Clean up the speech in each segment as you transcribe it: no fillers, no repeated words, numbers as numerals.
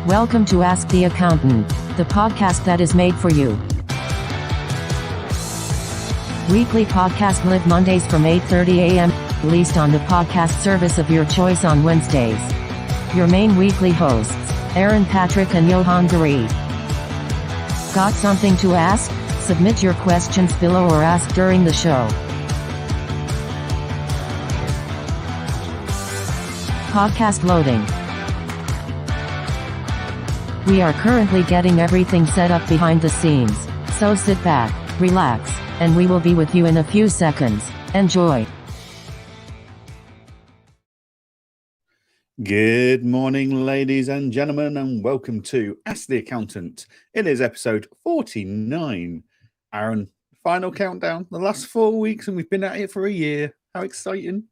Welcome to Ask the Accountant, the podcast that is made for you. Weekly podcast live Mondays from 8:30 a.m., released on the podcast service of your choice on Wednesdays. Your main weekly hosts, Aaron, Patrick, and Johann. Got something to ask? Submit your questions below or ask during the show. Podcast loading. We are currently getting everything set up behind the scenes, so sit back, relax, and we will be with you in a few seconds. Enjoy. Good morning, ladies and gentlemen, and welcome to Ask the Accountant. It is episode 49. Aaron, final countdown, the last 4 weeks, and we've been at it for a year. How exciting.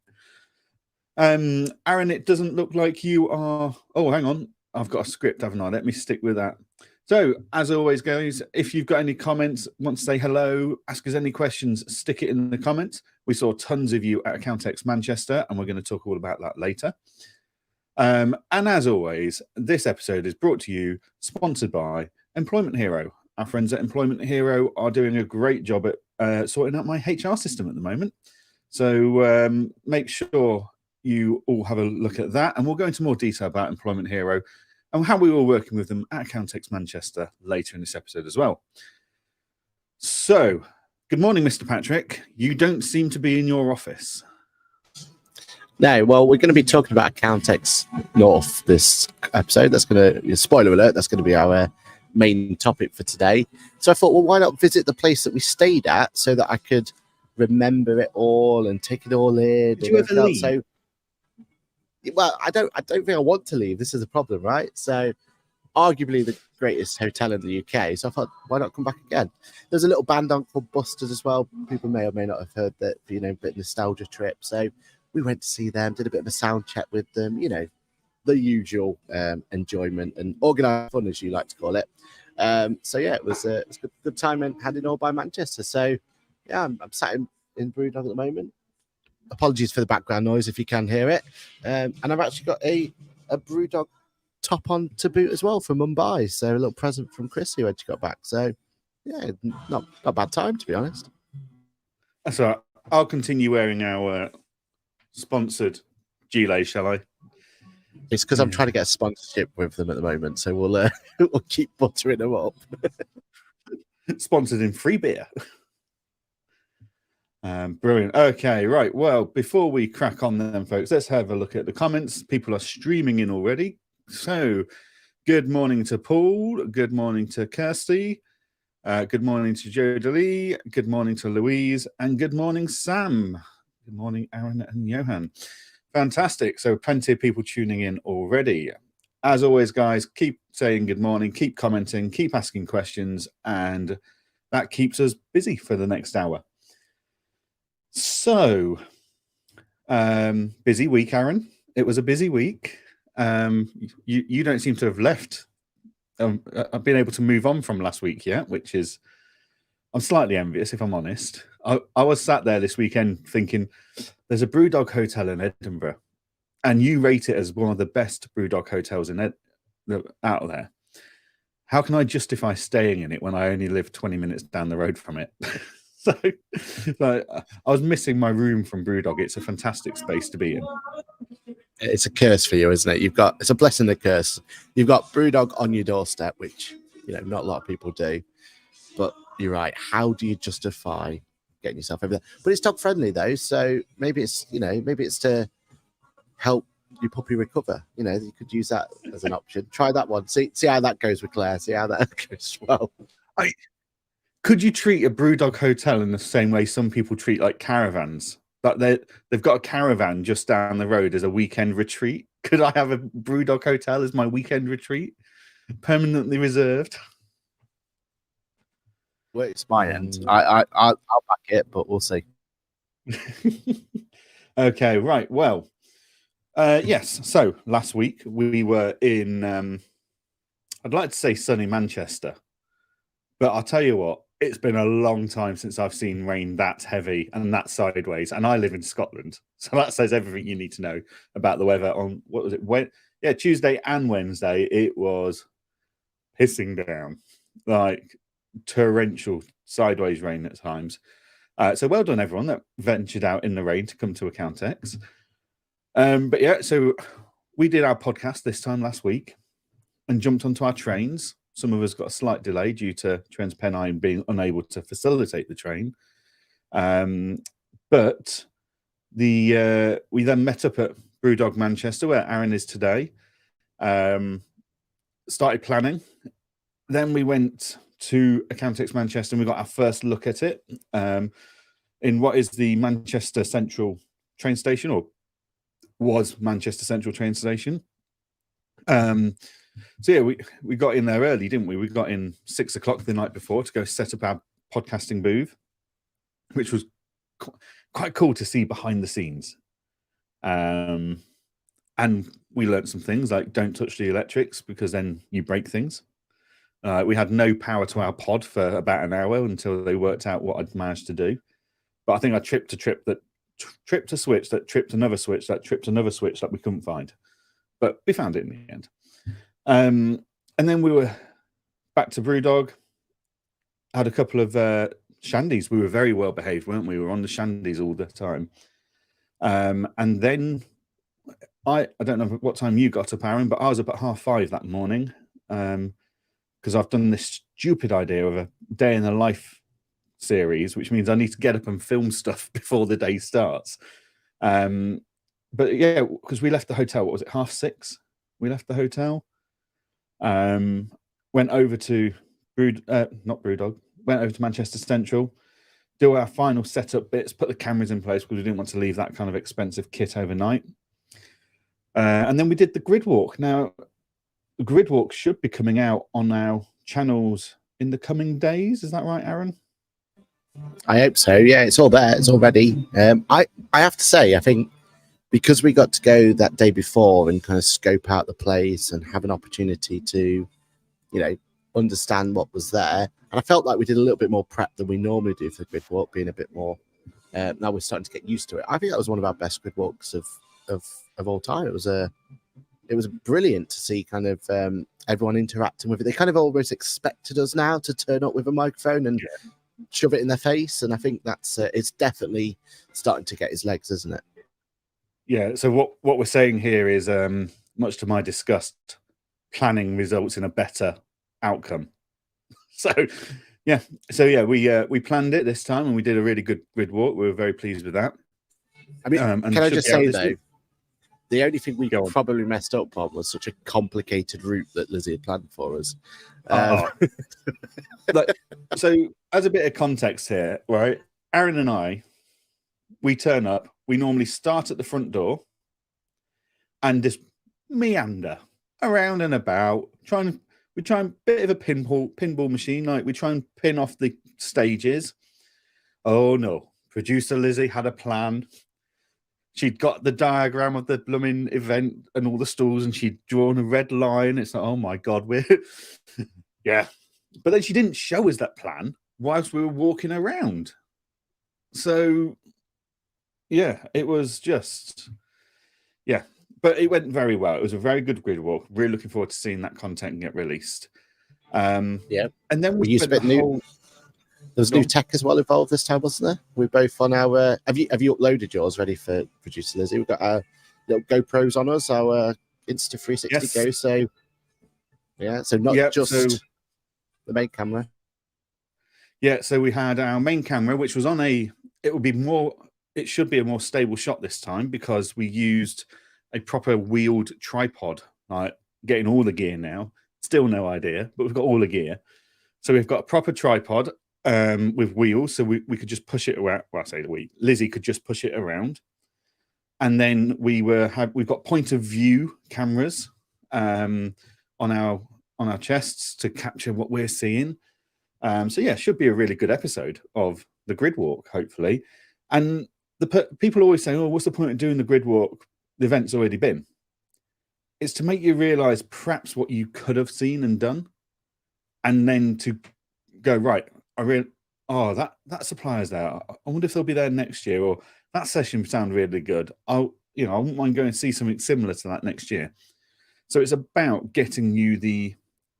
Aaron, it doesn't look like you are... Oh, hang on. I've got a script, haven't I? Let me stick with that. So, as always, guys, if you've got any comments, want to say hello, ask us any questions, stick it in the comments. We saw tons of you at Accountex Manchester, and we're going to talk all about that later. And as always, this episode is brought to you, sponsored by Employment Hero. Our friends at Employment Hero are doing a great job at sorting out my HR system at the moment. So make sure you all have a look at that, and we'll go into more detail about Employment Hero and how we were working with them at Accountex Manchester later in this episode as well. So, good morning, Mr. Patrick. You don't seem to be in your office. No, well, we're going to be talking about Accountex North this episode. That's going to, spoiler alert, that's going to be our main topic for today. So I thought, well, why not visit the place that we stayed at so that I could remember it all and take it all in. Did you ever leave? So, well, I don't think I want to leave. This is a problem, right? So, arguably the greatest hotel in the UK. So I thought, why not come back again? There's a little band on called Busters as well. People may or may not have heard that, you know, a bit nostalgia trip. So we went to see them, did a bit of a sound check with them, you know, the usual enjoyment and organised fun, as you like to call it. So yeah, it was a good time and heading all by Manchester. So yeah, I'm sat in Brewdog at the moment. Apologies for the background noise if you can hear it. And I've actually got a Brewdog top on to boot as well from Mumbai. So a little present from Chris who had got back. So yeah, not a bad time, to be honest. That's all right. I'll continue wearing our sponsored gilet, shall I? It's because I'm trying to get a sponsorship with them at the moment. So we'll keep buttering them up. Sponsored in free beer. Brilliant. Okay, right. Well, before we crack on then, folks, let's have a look at the comments. People are streaming in already. So, good morning to Paul. Good morning to Kirsty. Good morning to Jodelie. Good morning to Louise. And good morning, Sam. Good morning, Aaron and Johann. Fantastic. So, plenty of people tuning in already. As always, guys, keep saying good morning, keep commenting, keep asking questions, and that keeps us busy for the next hour. So, busy week, Aaron. It was a busy week. You don't seem to have left. I've been able to move on from last week yet, which is, I'm slightly envious, if I'm honest. I was sat there this weekend thinking, there's a Brewdog hotel in Edinburgh, and you rate it as one of the best Brewdog hotels out there. How can I justify staying in it when I only live 20 minutes down the road from it? So I was missing my room from Brewdog. It's a fantastic space to be in. It's a curse for you, isn't it? It's a blessing and a curse. You've got Brewdog on your doorstep, which, you know, not a lot of people do. But you're right. How do you justify getting yourself over there? But it's dog friendly though, so maybe it's to help your puppy recover. You know, you could use that as an option. Try that one. See how that goes with Claire. See how that goes as well. Could you treat a Brewdog hotel in the same way some people treat like caravans? Like they've got a caravan just down the road as a weekend retreat. Could I have a Brewdog hotel as my weekend retreat, permanently reserved? Well, it's my end. I'll back it, but we'll see. Okay, right. Well, yes. So last week we were in, I'd like to say sunny Manchester, but I'll tell you what, it's been a long time since I've seen rain that heavy and that sideways, and I live in Scotland, so that says everything you need to know about the weather on, what was it, yeah, Tuesday and Wednesday, it was pissing down, like torrential sideways rain at times. So well done, everyone that ventured out in the rain to come to Accountex. But yeah, so we did our podcast this time last week and jumped onto our trains. Some of us got a slight delay due to TransPennine being unable to facilitate the train. But we then met up at Brewdog Manchester, where Aaron is today. Started planning. Then we went to Accountex Manchester and we got our first look at it in what is the Manchester Central train station, or was Manchester Central train station. So yeah, we got in there early, didn't we? We got in 6 o'clock the night before to go set up our podcasting booth, which was quite cool to see behind the scenes. And we learned some things like don't touch the electrics because then you break things. We had no power to our pod for about an hour until they worked out what I'd managed to do. But I think I tripped a switch that tripped another switch that tripped another switch that we couldn't find. But we found it in the end. And then we were back to Brewdog, had a couple of shandies. We were very well behaved, weren't we? We were on the shandies all the time. And then I don't know what time you got up, Aaron, but I was up at 5:30 that morning because I've done this stupid idea of a day in the life series, which means I need to get up and film stuff before the day starts. But yeah, because we left the hotel, what was it, 6:30? We left the hotel. Went over to not Brewdog, went over to Manchester Central, do our final setup bits, put the cameras in place because we didn't want to leave that kind of expensive kit overnight. And then we did the grid walk. Now, the grid walk should be coming out on our channels in the coming days. Is that right, Aaron? I hope so. Yeah, it's all there. It's all ready. I have to say, I think because we got to go that day before and kind of scope out the place and have an opportunity to, understand what was there. And I felt like we did a little bit more prep than we normally do for the grid walk, being a bit more. Now we're starting to get used to it. I think that was one of our best grid walks of all time. It was brilliant to see kind of everyone interacting with it. They kind of almost expected us now to turn up with a microphone and shove it in their face. And I think that's it's definitely starting to get his legs, isn't it? Yeah. So what we're saying here is, much to my disgust, planning results in a better outcome. So we planned it this time and we did a really good grid walk. We were very pleased with that. I mean, can I just say though, the only thing we probably messed up on was such a complicated route that Lizzie had planned for us. So as a bit of context here, right? Aaron and I, we turn up. We normally start at the front door and just meander around and about, we try and bit of a pinball machine, like we try and pin off the stages. Oh no, producer Lizzie had a plan. She'd got the diagram of the blooming event and all the stalls, and she'd drawn a red line. It's like, oh my God, we're yeah. But then she didn't show us that plan whilst we were walking around. So yeah, it was just but it went very well. It was a very good grid walk. Really looking forward to seeing that content get released. And then we spent there was new tech as well involved this time, wasn't there? We're both on our. Have you uploaded yours ready for producer Lizzie? We've got our little GoPros on us, our Insta 360 Go. So so not just the main camera. Yeah, so we had our main camera, which was on it should be a more stable shot this time because we used a proper wheeled tripod, like getting all the gear now. Still no idea, but we've got all the gear. So we've got a proper tripod with wheels, so we could just push it around. Well, I say Lizzie could just push it around. And then we've got point of view cameras on our chests to capture what we're seeing. So yeah, should be a really good episode of the grid walk, hopefully. And people always say, "Oh, what's the point of doing the grid walk? The event's already been." It's to make you realise perhaps what you could have seen and done, and then to go right. That supplier's there. I wonder if they'll be there next year, or that session sounded really good. I wouldn't mind going and see something similar to that next year. So it's about getting you the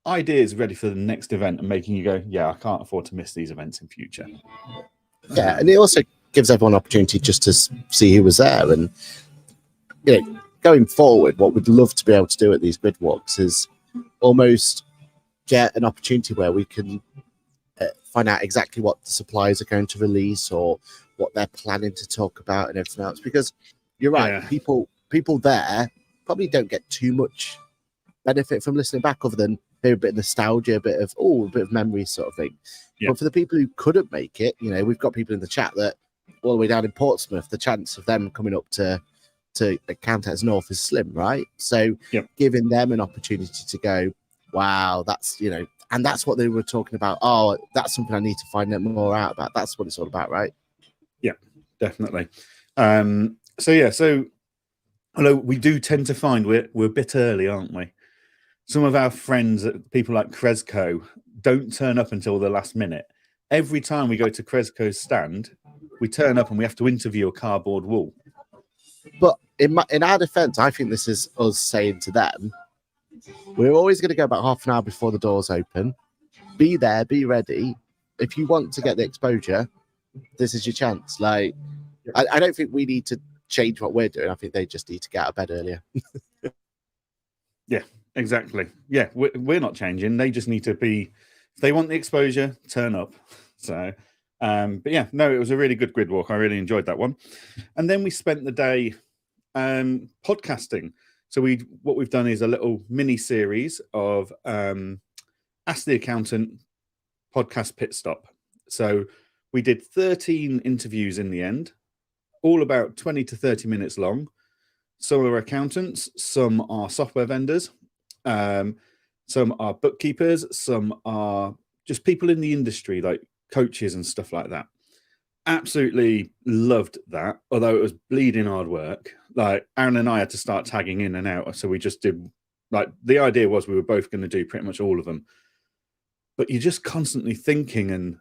ideas ready for the next event and making you go, yeah, I can't afford to miss these events in future. Yeah, and it also gives everyone an opportunity just to see who was there. And going forward, what we'd love to be able to do at these grid walks is almost get an opportunity where we can find out exactly what the suppliers are going to release or what they're planning to talk about and everything else. Because you're right, people there probably don't get too much benefit from listening back, other than maybe a bit of nostalgia, a bit of memory sort of thing. But for the people who couldn't make it, we've got people in the chat that all the way down in Portsmouth, the chance of them coming up to Countess North is slim, right? So giving them an opportunity to go, wow, that's and that's what they were talking about. Oh, that's something I need to find out more out about. That's what it's all about, right? Yeah, definitely. So although we do tend to find we're a bit early, aren't we? Some of our friends, people like Cresco, don't turn up until the last minute. Every time we go to Cresco's stand, we turn up and we have to interview a cardboard wall. But in our defense, I think this is us saying to them, we're always going to go about half an hour before the doors open. Be there, be ready. If you want to get the exposure, this is your chance. Like, I don't think we need to change what we're doing. I think they just need to get out of bed earlier. Yeah, exactly. Yeah, we're not changing. They just need to be, if they want the exposure, turn up. So, but yeah, no, it was a really good grid walk. I really enjoyed that one. And then we spent the day podcasting. So what we've done is a little mini series of Ask the Accountant podcast pit stop. So we did 13 interviews in the end, all about 20 to 30 minutes long. Some are accountants, some are software vendors, some are bookkeepers, some are just people in the industry, like coaches and stuff like that. Absolutely loved that, although it was bleeding hard work. Like Aaron and I had to start tagging in and out, so we just did, like, the idea was we were both going to do pretty much all of them. But you're just constantly thinking, and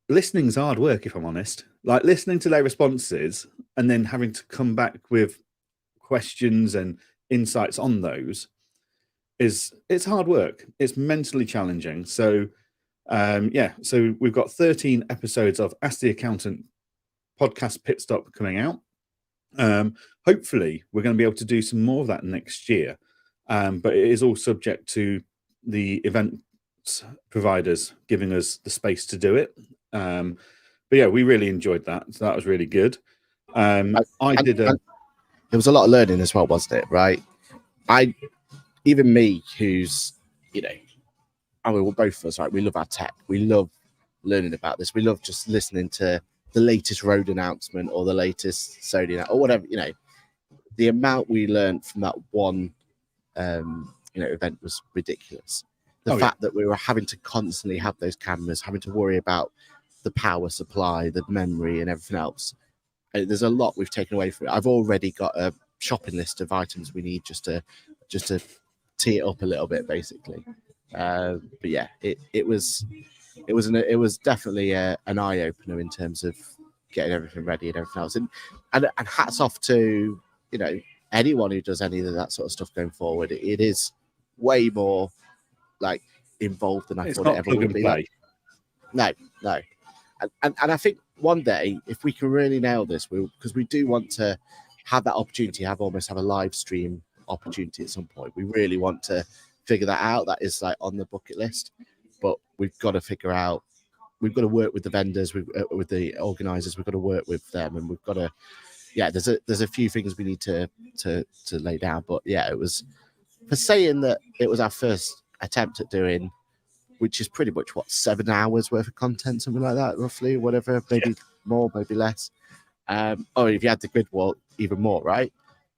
listening's hard work, if I'm honest. Like listening to their responses and then having to come back with questions and insights on those it's hard work. It's mentally challenging. So so we've got 13 episodes of Ask the Accountant podcast pit stop coming out. Hopefully we're going to be able to do some more of that next year, but it is all subject to the event providers giving us the space to do it. But yeah, we really enjoyed that. So that was really good. There was a lot of learning as well, wasn't it? Right. Even me, who's, well, both of us, right? We love our tech. We love learning about this. We love just listening to the latest road announcement or the latest Sony or whatever, the amount we learned from that one, event was ridiculous. The fact that we were having to constantly have those cameras, having to worry about the power supply, the memory and everything else. There's a lot we've taken away from it. I've already got a shopping list of items we need just to tee it up a little bit, basically. But yeah, it was definitely an eye opener in terms of getting everything ready and everything else. And hats off to anyone who does any of that sort of stuff going forward. It is way more like involved than I thought it ever would be. No. And I think one day, if we can really nail this, because we do want to have that opportunity, almost have a live stream opportunity at some point. We really want to figure that out. That is like on the bucket list, but we've got to figure out. We've got to work with the vendors, with the organisers. We've got to work with them, and we've got to. Yeah, there's a few things we need to lay down. But yeah, it was for saying that it was our first attempt at doing, which is pretty much 7 hours worth of content, something like that, roughly, whatever, maybe more, maybe less. Or if you had the grid walk, even more, right?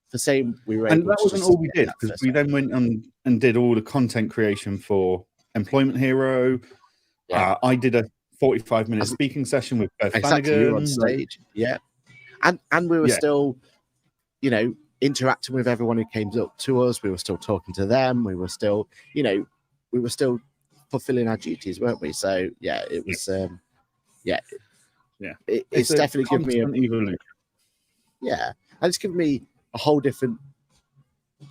For saying we were, and that wasn't all we did, because we then went on and did all the content creation for Employment Hero. Yeah. I did a 45-minute speaking session with Beth Flanagan. You were on stage, yeah, and we were still, interacting with everyone who came up to us. We were still talking to them. We were still, fulfilling our duties, weren't we? So yeah, it was, it's definitely given me evolution. Yeah, and it's given me a whole different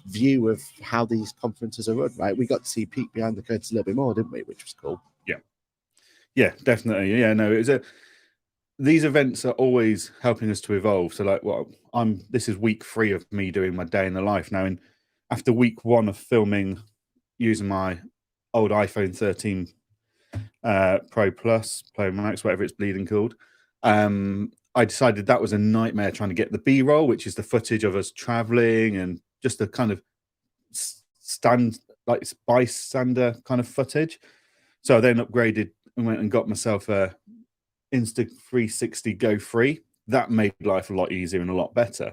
view of how these conferences are run, right? We got to see peek behind the curtains a little bit more, didn't we? Which was cool. Yeah, definitely. Yeah, no, these events are always helping us to evolve. So like, this is week 3 of me doing my day in the life now. And after week 1 of filming using my old iPhone 13 Pro Plus, Pro Max, whatever it's bleeding called, I decided that was a nightmare trying to get the B-roll, which is the footage of us traveling and just the kind of bystander kind of footage. So I then upgraded and went and got myself a Insta360 Go 3. That made life a lot easier and a lot better.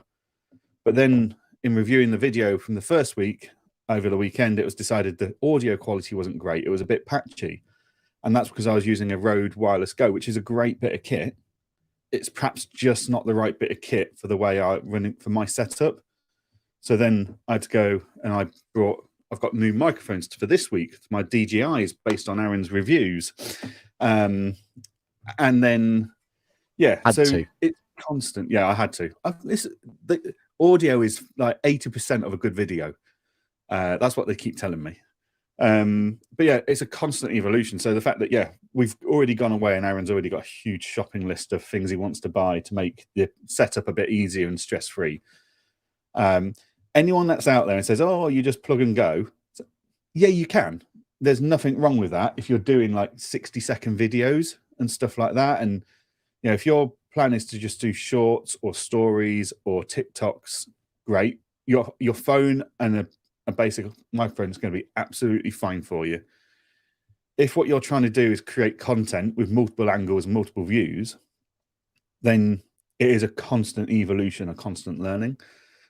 But then in reviewing the video from the first week over the weekend, it was decided the audio quality wasn't great. It was a bit patchy. And that's because I was using a Rode Wireless Go, which is a great bit of kit. It's perhaps just not the right bit of kit for the way I run it for my setup. So then I had to go and I've got new microphones for this week, my DJIs based on Aaron's reviews. And then, it's constant. Yeah, I had to. The audio is like 80% of a good video. That's what they keep telling me. But yeah, it's a constant evolution. So the fact that, we've already gone away and Aaron's already got a huge shopping list of things he wants to buy to make the setup a bit easier and stress-free. Anyone that's out there and says, oh, you just plug and go. Yeah, you can. There's nothing wrong with that if you're doing like 60-second videos and stuff like that. And, if your plan is to just do shorts or stories or TikToks, great. Your phone and a basic microphone is going to be absolutely fine for you. If what you're trying to do is create content with multiple angles and multiple views, then it is a constant evolution, a constant learning.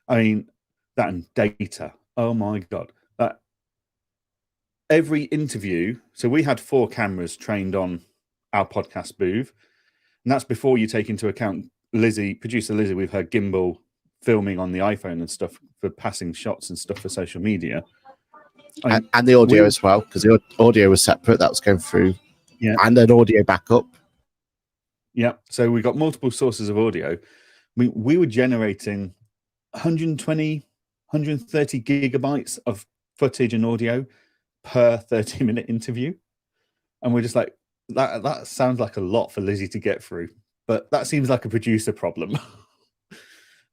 I mean, that and data. Oh my God. Every interview, so we had 4 cameras trained on our podcast booth, and that's before you take into account producer Lizzie with her gimbal filming on the iPhone and stuff for passing shots and stuff for social media. And the audio as well, because the audio was separate. That was going through, and an audio backup. Yeah, so we got multiple sources of audio. We were generating 120, 130 gigabytes of footage and audio per 30-minute interview. And we're just like, that sounds like a lot for Lizzie to get through, but that seems like a producer problem.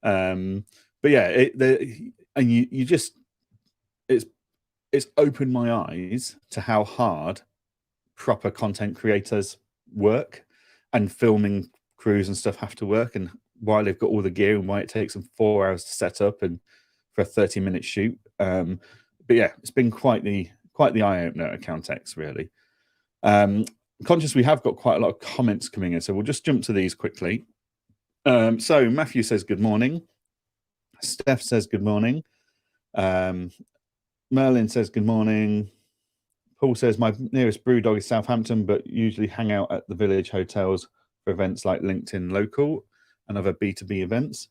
But yeah, it's opened my eyes to how hard proper content creators work and filming crews and stuff have to work, and why they've got all the gear and why it takes them 4 hours to set up and for a 30-minute shoot. But yeah, it's been quite the eye-opener at Countex, really. Conscious we have got quite a lot of comments coming in, so we'll just jump to these quickly. So Matthew says good morning. Steph says good morning. Merlin says good morning. Paul says my nearest brew dog is Southampton, but usually hang out at the village hotels for events like LinkedIn Local and other B2B events.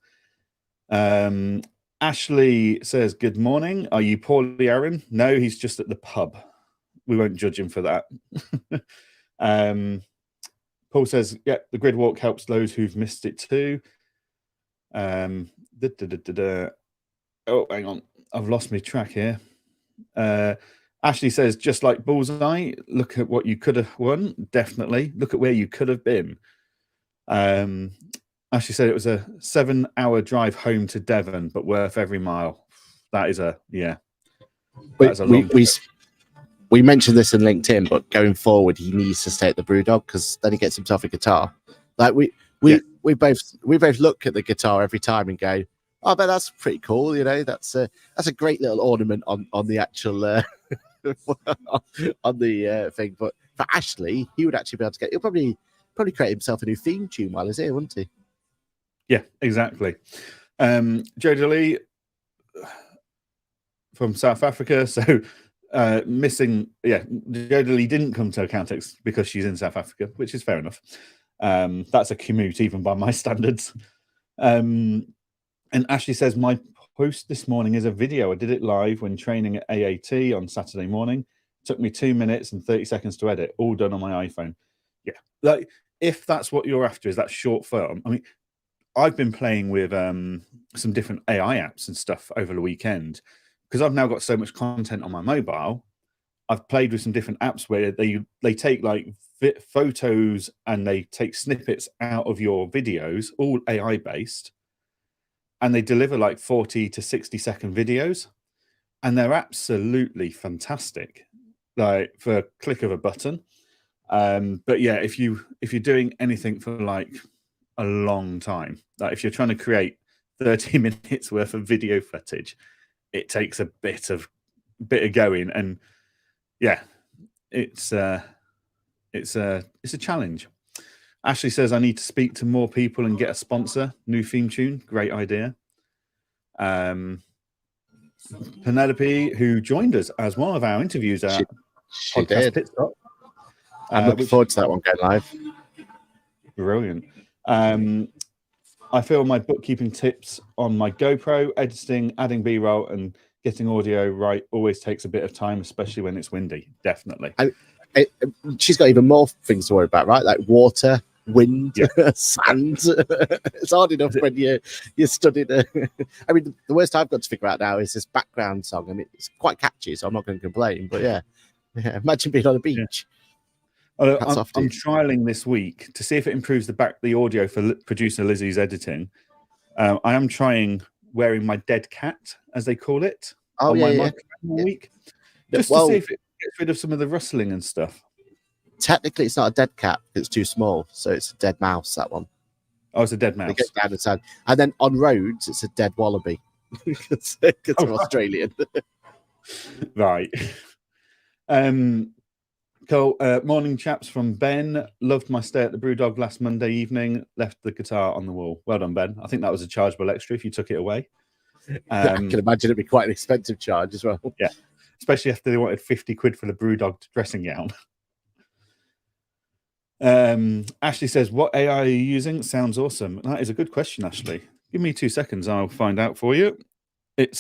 Ashley says good morning. Are you poorly, Aaron? No, he's just at the pub. We won't judge him for that. Paul says, yeah, the grid walk helps those who've missed it too. Oh, hang on. I've lost my track here. Ashley says, just like Bullseye, look at what you could have won. Definitely. Look at where you could have been. Ashley said it was a 7-hour drive home to Devon, but worth every mile. That is we mentioned this in LinkedIn, but going forward, he needs to stay at the Brewdog because then he gets himself a guitar. Like we both look at the guitar every time and go, "Oh, but that's pretty cool." That's a great little ornament on the actual on the thing. But for Ashley, he would actually be able to he'll probably create himself a new theme tune while he's here, wouldn't he? Yeah, exactly. Jodie Lee from South Africa. So Jodie Lee didn't come to Countex because she's in South Africa, which is fair enough. That's a commute even by my standards. And Ashley says, my post this morning is a video. I did it live when training at AAT on Saturday morning. It took me 2 minutes and 30 seconds to edit, all done on my iPhone. Yeah, like if that's what you're after, is that short form. I mean, I've been playing with some different AI apps and stuff over the weekend, because I've now got so much content on my mobile, I've played with some different apps where they take like photos and they take snippets out of your videos, all AI based, and they deliver like 40 to 60-second videos, and they're absolutely fantastic, like for a click of a button. But yeah, if you're doing anything for like a long time, like if you're trying to create 30 minutes worth of video footage, it takes a bit of going, and yeah, it's a challenge. Ashley says, I need to speak to more people and get a sponsor. New theme tune, great idea. Penelope, who joined us as one of our interviews at she Podcast did. Pit Stop. I'm looking forward to that one going live. Brilliant. I feel my bookkeeping tips on my GoPro, editing, adding B-roll, and getting audio right always takes a bit of time, especially when it's windy. Definitely. She's got even more things to worry about, right? Like water, wind, sand. It's hard enough when you're studying. I mean, the worst I've got to figure out now is this background song, and it's quite catchy, so I'm not going to complain. But yeah, imagine being on a beach. I'm trialing this week to see if it improves the audio for producer Lizzie's editing. I am trying wearing my dead cat, as they call it, on my microphone all week, just to see if it gets rid of some of the rustling and stuff. Technically, it's not a dead cat; it's too small, so it's a dead mouse. That one. Oh, it's a dead mouse. They get down the side, and then on roads, it's a dead wallaby because they're Australian. Right. Cool. Morning, chaps, from Ben. Loved my stay at the Brewdog last Monday evening. Left the guitar on the wall. Well done, Ben. I think that was a chargeable extra if you took it away. I can imagine it'd be quite an expensive charge as well. Yeah, especially after they wanted 50 quid for the Brewdog dressing gown. Ashley says, what AI are you using? Sounds awesome. That is a good question, Ashley. Give me 2 seconds. I'll find out for you. It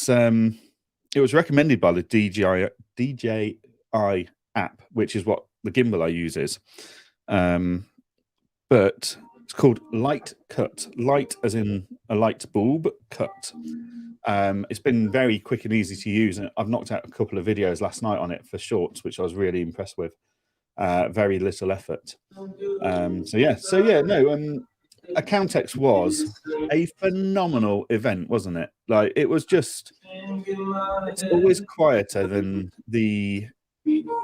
was recommended by the DJI app, which is what the gimbal I use is. But it's called Light Cut. Light as in a light bulb, cut. It's been very quick and easy to use, and I've knocked out a couple of videos last night on it for shorts, which I was really impressed with. Very little effort. Accountex was a phenomenal event, wasn't it? Like, it was just, it's always quieter than the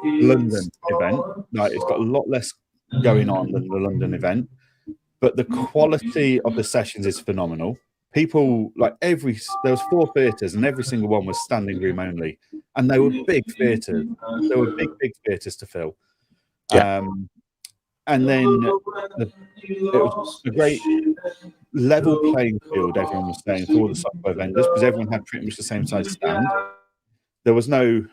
London event. Like, it's got a lot less going on than the London event, but the quality of the sessions is phenomenal. People, like, there was 4 theatres, and every single one was standing room only, and they were big theatres. There were big theatres to fill. And then it was a great level playing field, everyone was saying, for all the software vendors, because everyone had pretty much the same size stand. There was no,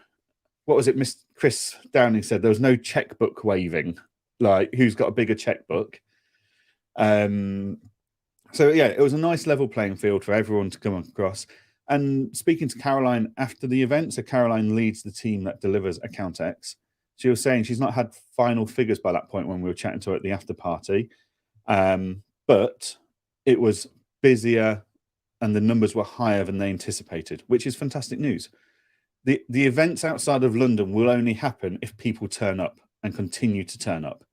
what was it, Miss Chris Downing said, there was no checkbook waving, like who's got a bigger checkbook. So yeah, it was a nice level playing field for everyone to come across. And speaking to Caroline after the event, so Caroline leads the team that delivers Accountex. She was saying she's not had final figures by that point when we were chatting to her at the after party, but it was busier and the numbers were higher than they anticipated, which is fantastic news. The events outside of London will only happen if people turn up and continue to turn up.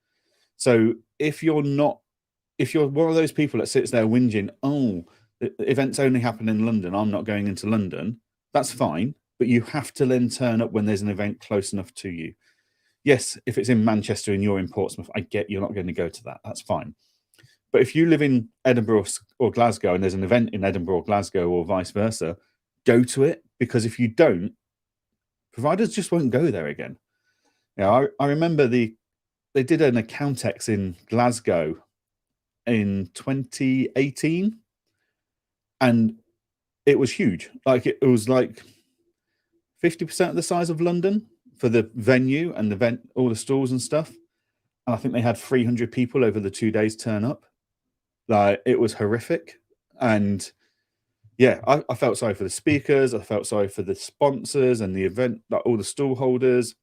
So if you're one of those people that sits there whinging, oh, the events only happen in London, I'm not going into London, that's fine, but you have to then turn up when there's an event close enough to you. Yes, if it's in Manchester and you're in Portsmouth, I get you're not going to go to that. That's fine. But if you live in Edinburgh or Glasgow and there's an event in Edinburgh or Glasgow or vice versa, go to it, because if you don't, providers just won't go there again. Yeah, I remember they did an Accountex in Glasgow in 2018, and it was huge. Like, it was like 50% of the size of London for the venue and all the stalls and stuff. And I think they had 300 people over the 2 days turn up. Like, it was horrific. And yeah, I felt sorry for the speakers. I felt sorry for the sponsors and the event, like all the stall holders.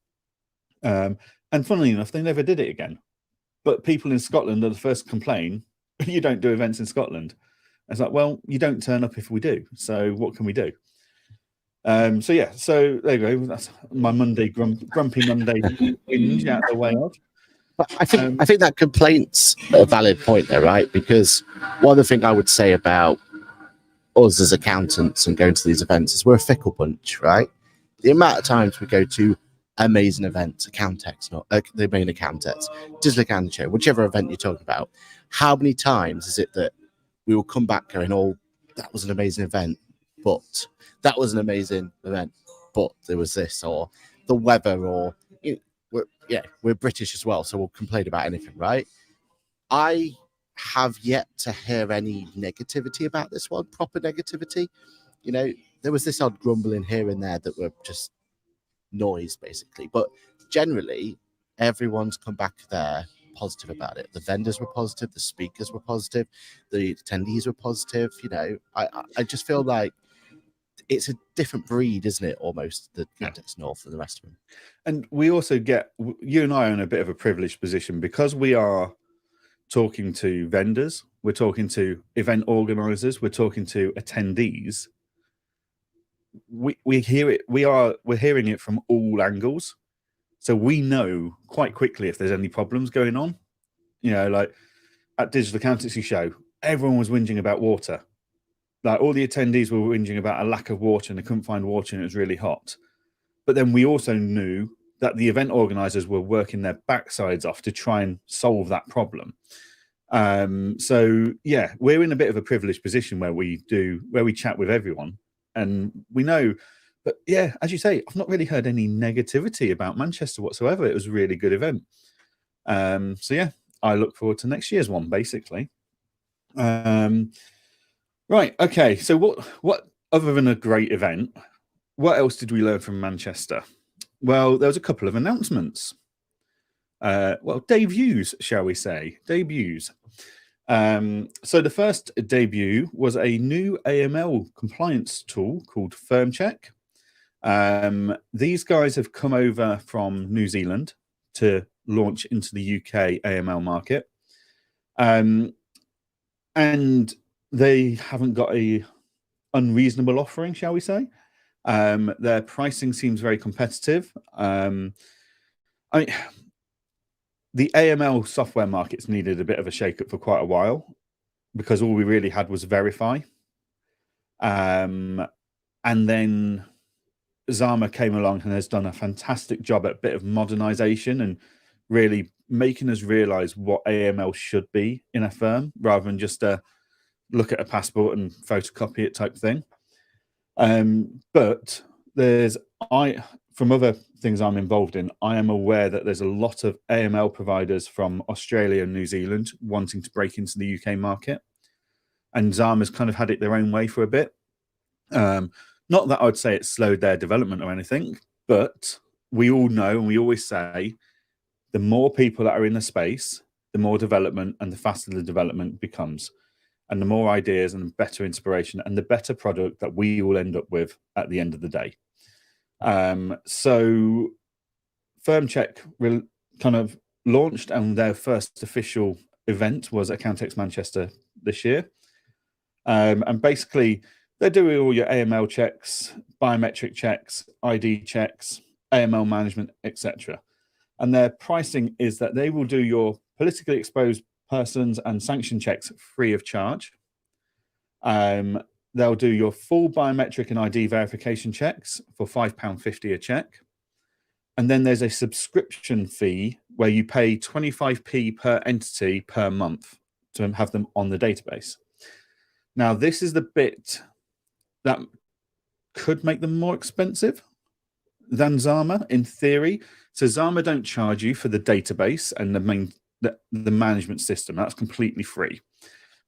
And funnily enough, they never did it again. But people in Scotland are the first to complain, you don't do events in Scotland. It's like, well, you don't turn up if we do. So what can we do? So yeah, so there you go. That's my Monday grumpy Monday whinge out the way of. But I think that complaint's a valid point there, right? Because one other thing I would say about us as accountants and going to these events is we're a fickle bunch, right? The amount of times we go to amazing events, Accountex, not the main Accountex, Digital Accounting Show, whichever event you're talking about, how many times is it that we will come back going, oh, that was an amazing event, but that was an amazing event, but there was this, or the weather, or we're British as well, so we'll complain about anything, right? I have yet to hear any negativity about this one, proper negativity. You know, there was this odd grumbling here and there that were just noise, basically. But generally, everyone's come back there positive about it. The vendors were positive, the speakers were positive, the attendees were positive. You know, I just feel like it's a different breed, isn't it? Almost the Accountex North and the rest of them. And we also get, you and I are in a bit of a privileged position because we are talking to vendors, we're talking to event organizers, we're talking to attendees. We hear it, we're hearing it from all angles. So we know quite quickly if there's any problems going on. You know, like at Digital Accountancy Show, everyone was whinging about water. Like all the attendees were whinging about a lack of water and they couldn't find water and it was really hot. But then we also knew that the event organizers were working their backsides off to try and solve that problem. So yeah, we're in a bit of a privileged position where we chat with everyone and we know, but yeah, as you say, I've not really heard any negativity about Manchester whatsoever. It was a really good event. So yeah, I look forward to next year's one, basically. Right. Okay. So what other than a great event, what else did we learn from Manchester? Well, there was a couple of announcements. Well, debuts, shall we say? Debuts. So the first debut was a new AML compliance tool called FirmCheck. These guys have come over from New Zealand to launch into the UK AML market. And they haven't got a unreasonable offering, shall we say. Their pricing seems very competitive. I mean, the AML software markets needed a bit of a shake-up for quite a while because all we really had was Verify. And then Zama came along and has done a fantastic job at a bit of modernization and really making us realize what AML should be in a firm rather than just look at a passport and photocopy it type thing. But from other things I'm involved in, I am aware that there's a lot of AML providers from Australia and New Zealand wanting to break into the UK market. And Zama's kind of had it their own way for a bit. Not that I'd say it slowed their development or anything, but we all know and we always say the more people that are in the space, the more development and the faster the development becomes. And the more ideas and the better inspiration and the better product that we all end up with at the end of the day. So FirmCheck kind of launched and their first official event was Accountex Manchester this year. And basically they're doing all your AML checks, biometric checks, ID checks, AML management, etc. And their pricing is that they will do your politically exposed persons and sanction checks free of charge. They'll do your full biometric and ID verification checks for £5.50 a check. And then there's a subscription fee where you pay 25p per entity per month to have them on the database. Now, this is the bit that could make them more expensive than Zama in theory. So Zama don't charge you for the database and the management system. That's completely free.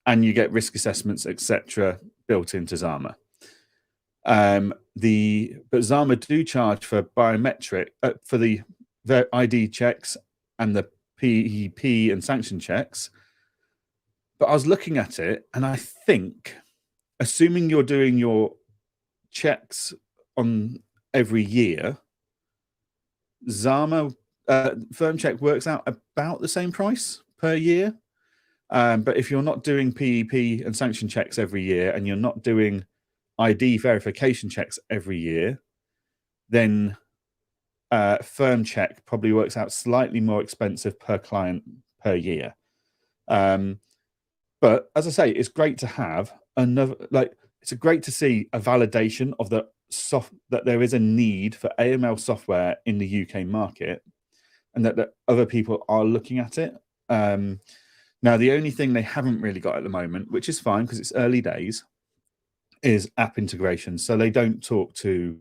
And you get risk assessments, etc., built into Zama. But Zama do charge for biometric, for the ID checks and the PEP and sanction checks. But I was looking at it and I think, assuming you're doing your checks on every year, Zama FirmCheck works out about the same price per year. But if you're not doing PEP and sanction checks every year and you're not doing ID verification checks every year, then firm check probably works out slightly more expensive per client per year. But as I say, it's great to have another, like, it's great to see a validation of that there is a need for AML software in the UK market, and that other people are looking at it. Now, the only thing they haven't really got at the moment, which is fine because it's early days, is app integration. So they don't talk to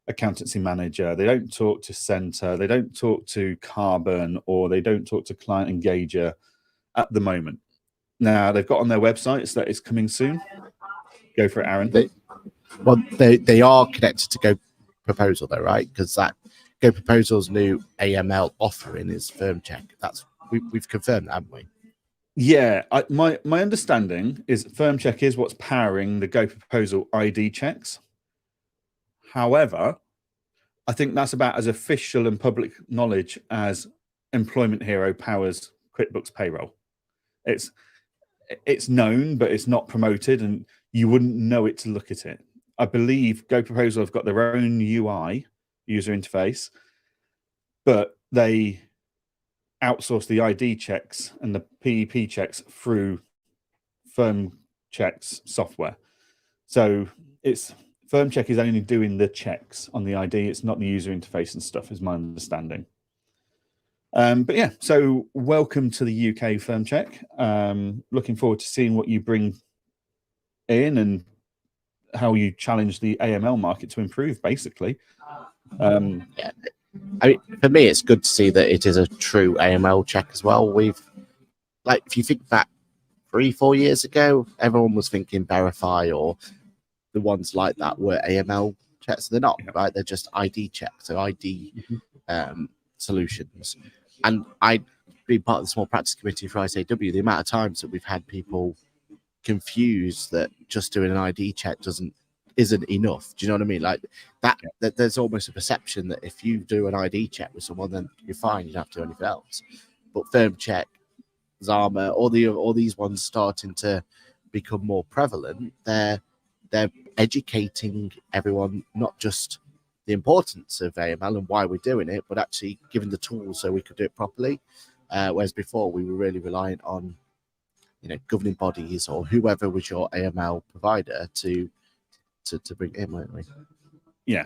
accountancy manager, they don't talk to Center, they don't talk to Carbon, or they don't talk to Client Engager at the moment. Now, they've got on their websites that it's coming soon. Go for it, Aaron. They are connected to Go Proposal, though, right? Because that Go Proposal's new AML offering is firm check. We've confirmed that, haven't we? Yeah, my understanding is firm check is what's powering the Go Proposal ID checks. However, I think that's about as official and public knowledge as Employment Hero powers QuickBooks Payroll. It's known, but it's not promoted, and you wouldn't know it to look at it. I believe Go Proposal have got their own UI, user interface, but they outsource the ID checks and the PEP checks through firm checks software. So firm check is only doing the checks on the ID. It's not the user interface and stuff, is my understanding. But yeah, so welcome to the UK firm check. Looking forward to seeing what you bring in and how you challenge the AML market to improve, basically. Yeah. I mean, for me, it's good to see that it is a true AML check as well. If you think back 3-4 years ago, everyone was thinking Verify or the ones like that were AML checks. They're not, right? They're just ID checks, so ID solutions. And I've been part of the small practice committee for ISAW. The amount of times that we've had people confused that just doing an ID check isn't enough. Do you know what I mean? Like that there's almost a perception that if you do an ID check with someone, then you're fine, you don't have to do anything else. But firm check, Zama, all these ones starting to become more prevalent, they're educating everyone, not just the importance of AML and why we're doing it, but actually giving the tools so we could do it properly. Whereas before we were really reliant on, governing bodies or whoever was your AML provider to bring in, weren't we? Yeah.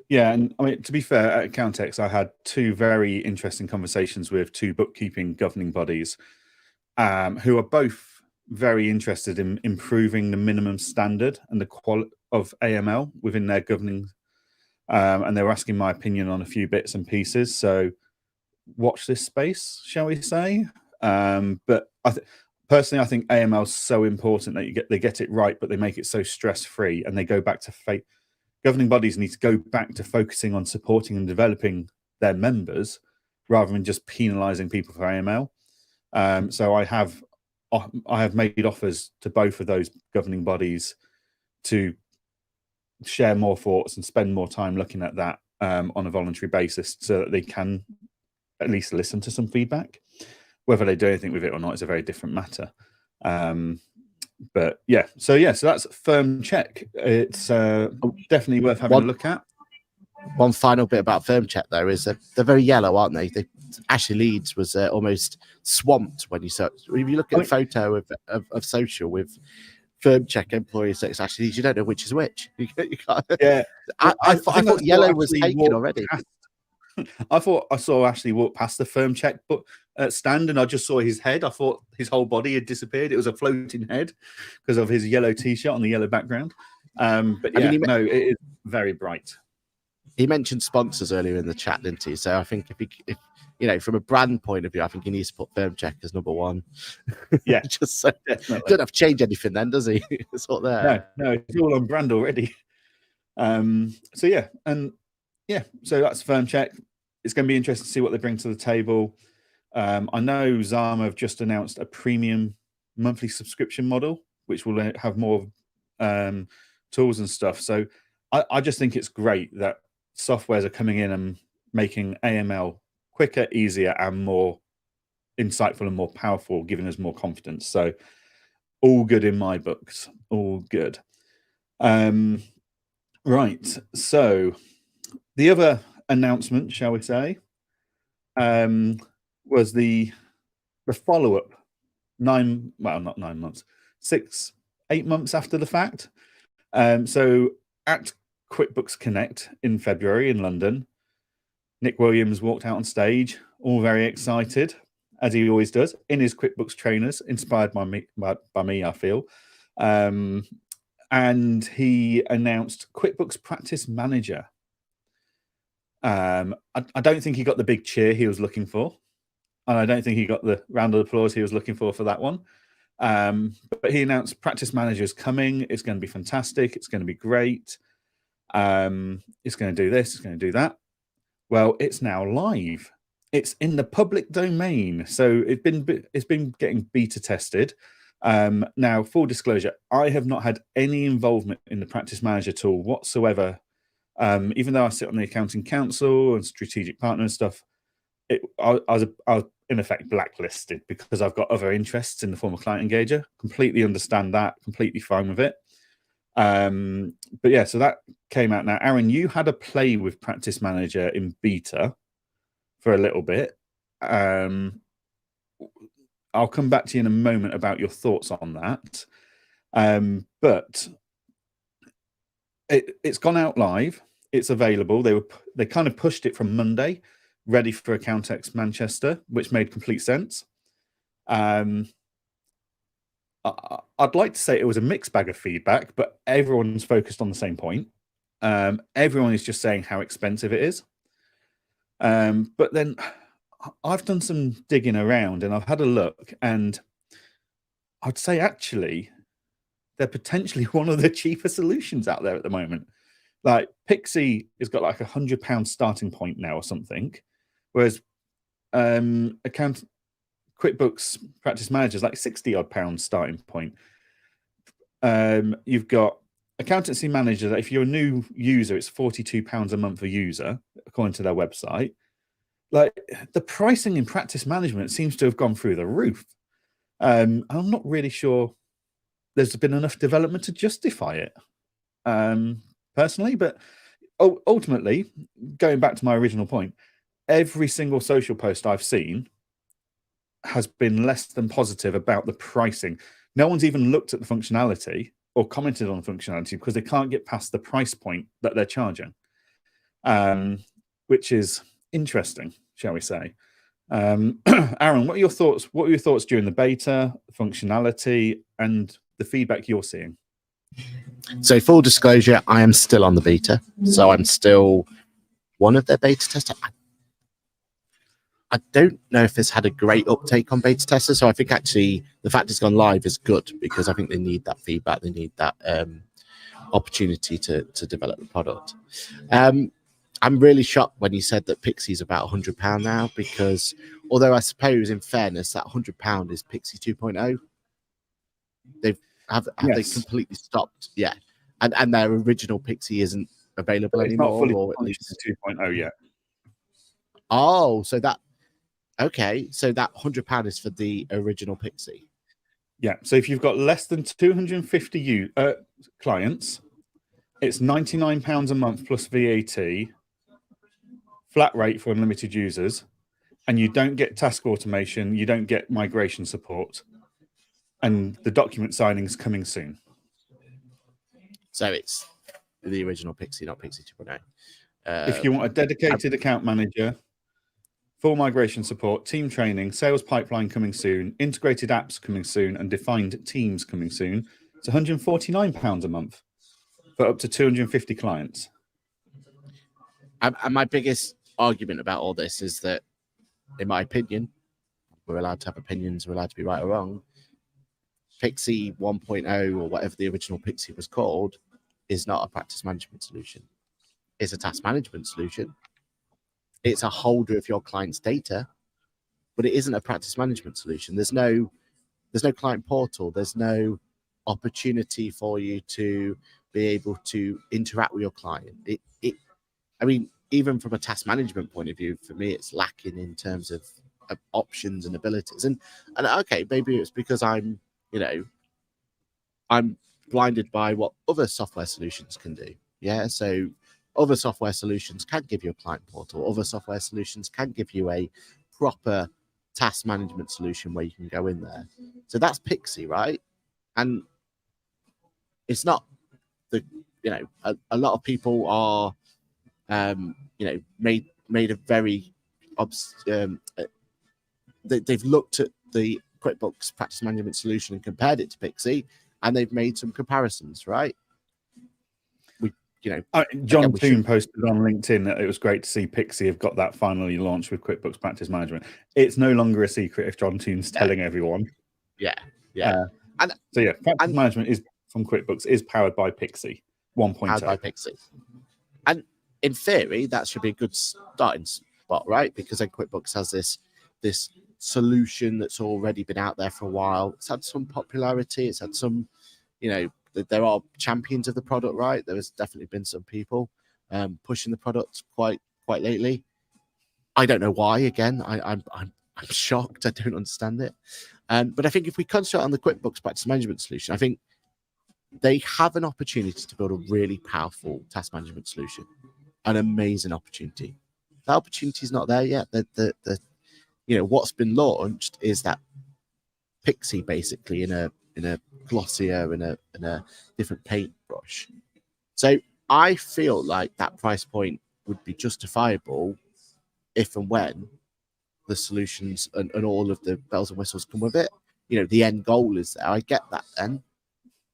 And I mean, to be fair, at Accountex, I had 2 very interesting conversations with 2 bookkeeping governing bodies, who are both very interested in improving the minimum standard and the quality of AML within their governing. And they were asking my opinion on a few bits and pieces. So watch this space, shall we say? But personally, I think AML is so important that they get it right, but they make it so stress-free, and they go back to governing bodies need to go back to focusing on supporting and developing their members rather than just penalising people for AML. So I have made offers to both of those governing bodies to share more thoughts and spend more time looking at that on a voluntary basis, so that they can at least listen to some feedback. Whether they do anything with it or not is a very different matter. But yeah, so that's firm check. It's definitely worth having a look at. One final bit about firm check, though, is that they're very yellow, aren't they? Ashley Leeds was almost swamped when you search. If you look at a photo of social with firm check employee sex Ashley Leeds, you don't know which is which. You can't, yeah, I thought yellow was taken already. I thought I saw Ashley walk past the firm check stand, and I just saw his head. I thought his whole body had disappeared. It was a floating head because of his yellow T-shirt on the yellow background. But yeah, it is very bright. He mentioned sponsors earlier in the chat, didn't he? So I think if from a brand point of view, I think he needs to put firm check as number 1. Yeah, just so definitely. Don't have to change anything then, does he? It's all there. No, it's all on brand already. So that's firm check. It's going to be interesting to see what they bring to the table. I know Zama have just announced a premium monthly subscription model, which will have more tools and stuff. So I just think it's great that softwares are coming in and making AML quicker, easier, and more insightful and more powerful, giving us more confidence. So all good in my books. All good. Right. So the other announcement, shall we say, was the follow-up not 9 months, 8 months after the fact. So at QuickBooks Connect in February in London, Nick Williams walked out on stage, all very excited, as he always does, in his QuickBooks trainers, inspired by me, I feel. And he announced QuickBooks Practice Manager. I don't think he got the big cheer he was looking for. And I don't think he got the round of applause he was looking for that one. But he announced Practice Manager is coming. It's going to be fantastic. It's going to be great. It's going to do this. It's going to do that. Well, it's now live. It's in the public domain. So it's been getting beta tested. Now, full disclosure, I have not had any involvement in the Practice Manager tool whatsoever. Even though I sit on the Accounting Council and strategic partner and stuff, I was in effect blacklisted because I've got other interests in the form of client engager. Completely understand that, completely fine with it. But yeah, so that came out now. Aaron, you had a play with Practice Manager in beta for a little bit. I'll come back to you in a moment about your thoughts on that. But it's gone out live. It's available. They kind of pushed it from Monday, ready for Accountex Manchester, which made complete sense. I'd like to say it was a mixed bag of feedback, but everyone's focused on the same point. Everyone is just saying how expensive it is. But then I've done some digging around and I've had a look, and I'd say actually they're potentially one of the cheaper solutions out there at the moment. Like Pixie has got like £100 starting point now or something, whereas QuickBooks Practice Manager is like £60-odd starting point. You've got Accountancy Manager that if you're a new user, it's £42 a month a user, according to their website. Like the pricing in practice management seems to have gone through the roof. I'm not really sure there's been enough development to justify it, personally. But ultimately, going back to my original point, every single social post I've seen has been less than positive about the pricing. No one's even looked at the functionality or commented on the functionality because they can't get past the price point that they're charging, which is interesting, shall we say. Aaron, what are your thoughts? What were your thoughts during the beta, functionality, and the feedback you're seeing? So full disclosure, I am still on the beta. So I'm still one of their beta testers. I don't know if this had a great uptake on beta testers. So I think actually the fact it's gone live is good because I think they need that feedback. They need that opportunity to develop the product. I'm really shocked when you said that Pixie's about £100 now, because although I suppose in fairness that £100 is Pixie 2.0, they completely stopped, yeah, and their original Pixie isn't available anymore, not fully or at least 2.0 yet. Oh, so that £100 is for the original Pixie. Yeah, so if you've got less than 250 clients, it's £99 a month plus VAT, flat rate for unlimited users, and you don't get task automation, you don't get migration support, and the document signing is coming soon. So it's the original Pixie, not Pixie 2.0. If you want a dedicated account manager, full migration support, team training, sales pipeline coming soon, integrated apps coming soon, and defined teams coming soon, it's £149 a month for up to 250 clients. And my biggest argument about all this is that, in my opinion, we're allowed to have opinions, we're allowed to be right or wrong. Pixie 1.0, or whatever the original Pixie was called, is not a practice management solution. It's a task management solution. It's a holder of your client's data, but it isn't a practice management solution. There's no client portal. There's no opportunity for you to be able to interact with your client. I mean, even from a task management point of view, for me, it's lacking in terms of options and abilities. And okay, maybe it's because I'm blinded by what other software solutions can do. Yeah, so other software solutions can give you a client portal. Other software solutions can give you a proper task management solution where you can go in there. So that's Pixie, right? And it's not the, a lot of people are, made a very, they've looked at the QuickBooks practice management solution and compared it to Pixie, and they've made some comparisons, right? John Toon posted on LinkedIn that it was great to see Pixie have got that finally launched with QuickBooks Practice Management. It's no longer a secret if John Toon's telling everyone. Yeah. Practice management is from QuickBooks is powered by Pixie 1.0. Powered by Pixie. And in theory, that should be a good starting spot, right? Because then QuickBooks has this solution that's already been out there for a while. It's had some popularity. It's had some, there are champions of the product, right? There has definitely been some people pushing the product quite lately. I don't know why. Again, I'm shocked. I don't understand it. But I think if we concentrate on the QuickBooks practice management solution, I think they have an opportunity to build a really powerful task management solution, an amazing opportunity. That opportunity is not there yet. What's been launched is that Pixie basically in a glossier and a different paintbrush. So I feel like that price point would be justifiable if and when the solutions and all of the bells and whistles come with it. The end goal is there. I get that then.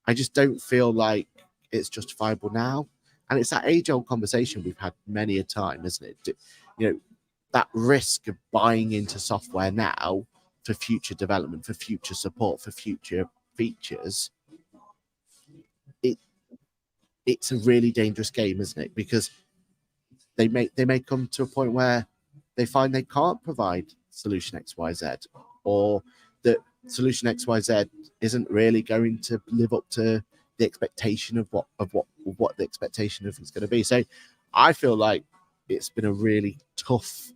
I just don't feel like it's justifiable now. And it's that age-old conversation we've had many a time, isn't it? That risk of buying into software now for future development, for future support, for future features, it's a really dangerous game, isn't it? Because they may come to a point where they find they can't provide solution XYZ, or that solution XYZ isn't really going to live up to the expectation of what the expectation of it's going to be. So I feel like it's been a really tough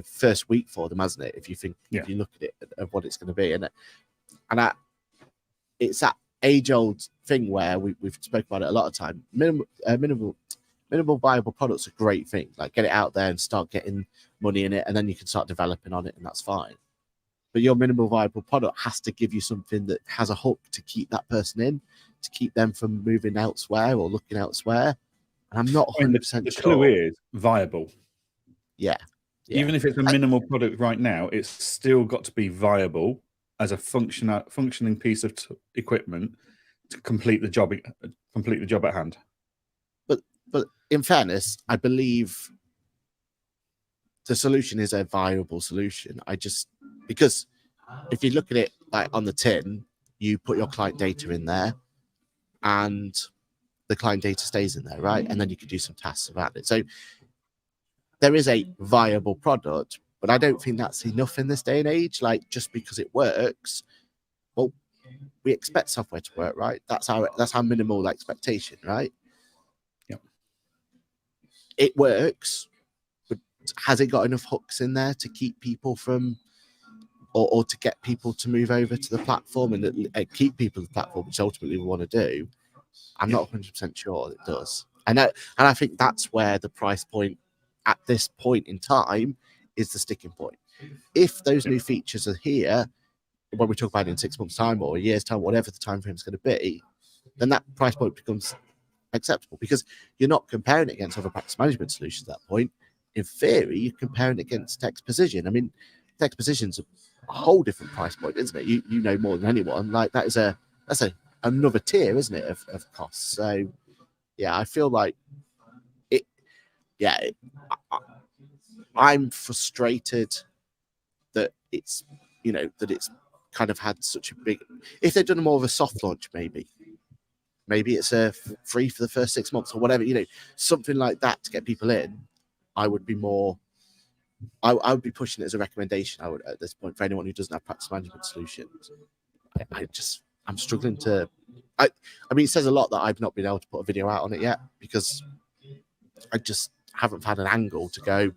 first week for them, hasn't it? If you look at it of what it's going to be, and it's that age-old thing where we've spoken about it a lot of time. Minimal viable products are a great thing. Like, get it out there and start getting money in it, and then you can start developing on it, and that's fine. But your minimal viable product has to give you something that has a hook to keep that person in, to keep them from moving elsewhere or looking elsewhere. And I'm not 100% sure. The clue is viable. Yeah. Even if it's a minimal product right now, it's still got to be viable as a functioning piece of equipment to complete the job at hand. But in fairness, I believe the solution is a viable solution. Because if you look at it like on the tin, you put your client data in there and the client data stays in there, right? And then you could do some tasks around it. So there is a viable product, but I don't think that's enough in this day and age. Like, just because it works, well, we expect software to work, right? That's our minimal expectation, right? Yeah. It works, but has it got enough hooks in there to keep people from, or to get people to move over to the platform and keep people on the platform, which ultimately we want to do? I'm not 100% sure it does. And I think that's where the price point at this point in time is the sticking point. If those new features are here, when we talk about it in 6 months' time or a year's time, whatever the time frame is going to be, then that price point becomes acceptable, because you're not comparing it against other practice management solutions at that point. In theory, you're comparing it against Text Precision. I mean, Text Precision's a whole different price point, isn't it? You know more than anyone. Like, that's another tier, isn't it, of costs? So yeah, I feel like it. Yeah, I'm frustrated that it's kind of had such a big. If they'd done more of a soft launch, maybe it's a free for the first 6 months or whatever, something like that to get people in. I would be more. I would be pushing it as a recommendation. I would, at this point, for anyone who doesn't have practice management solutions. I'm struggling to. I mean, it says a lot that I've not been able to put a video out on it yet, because I just haven't had an angle to go,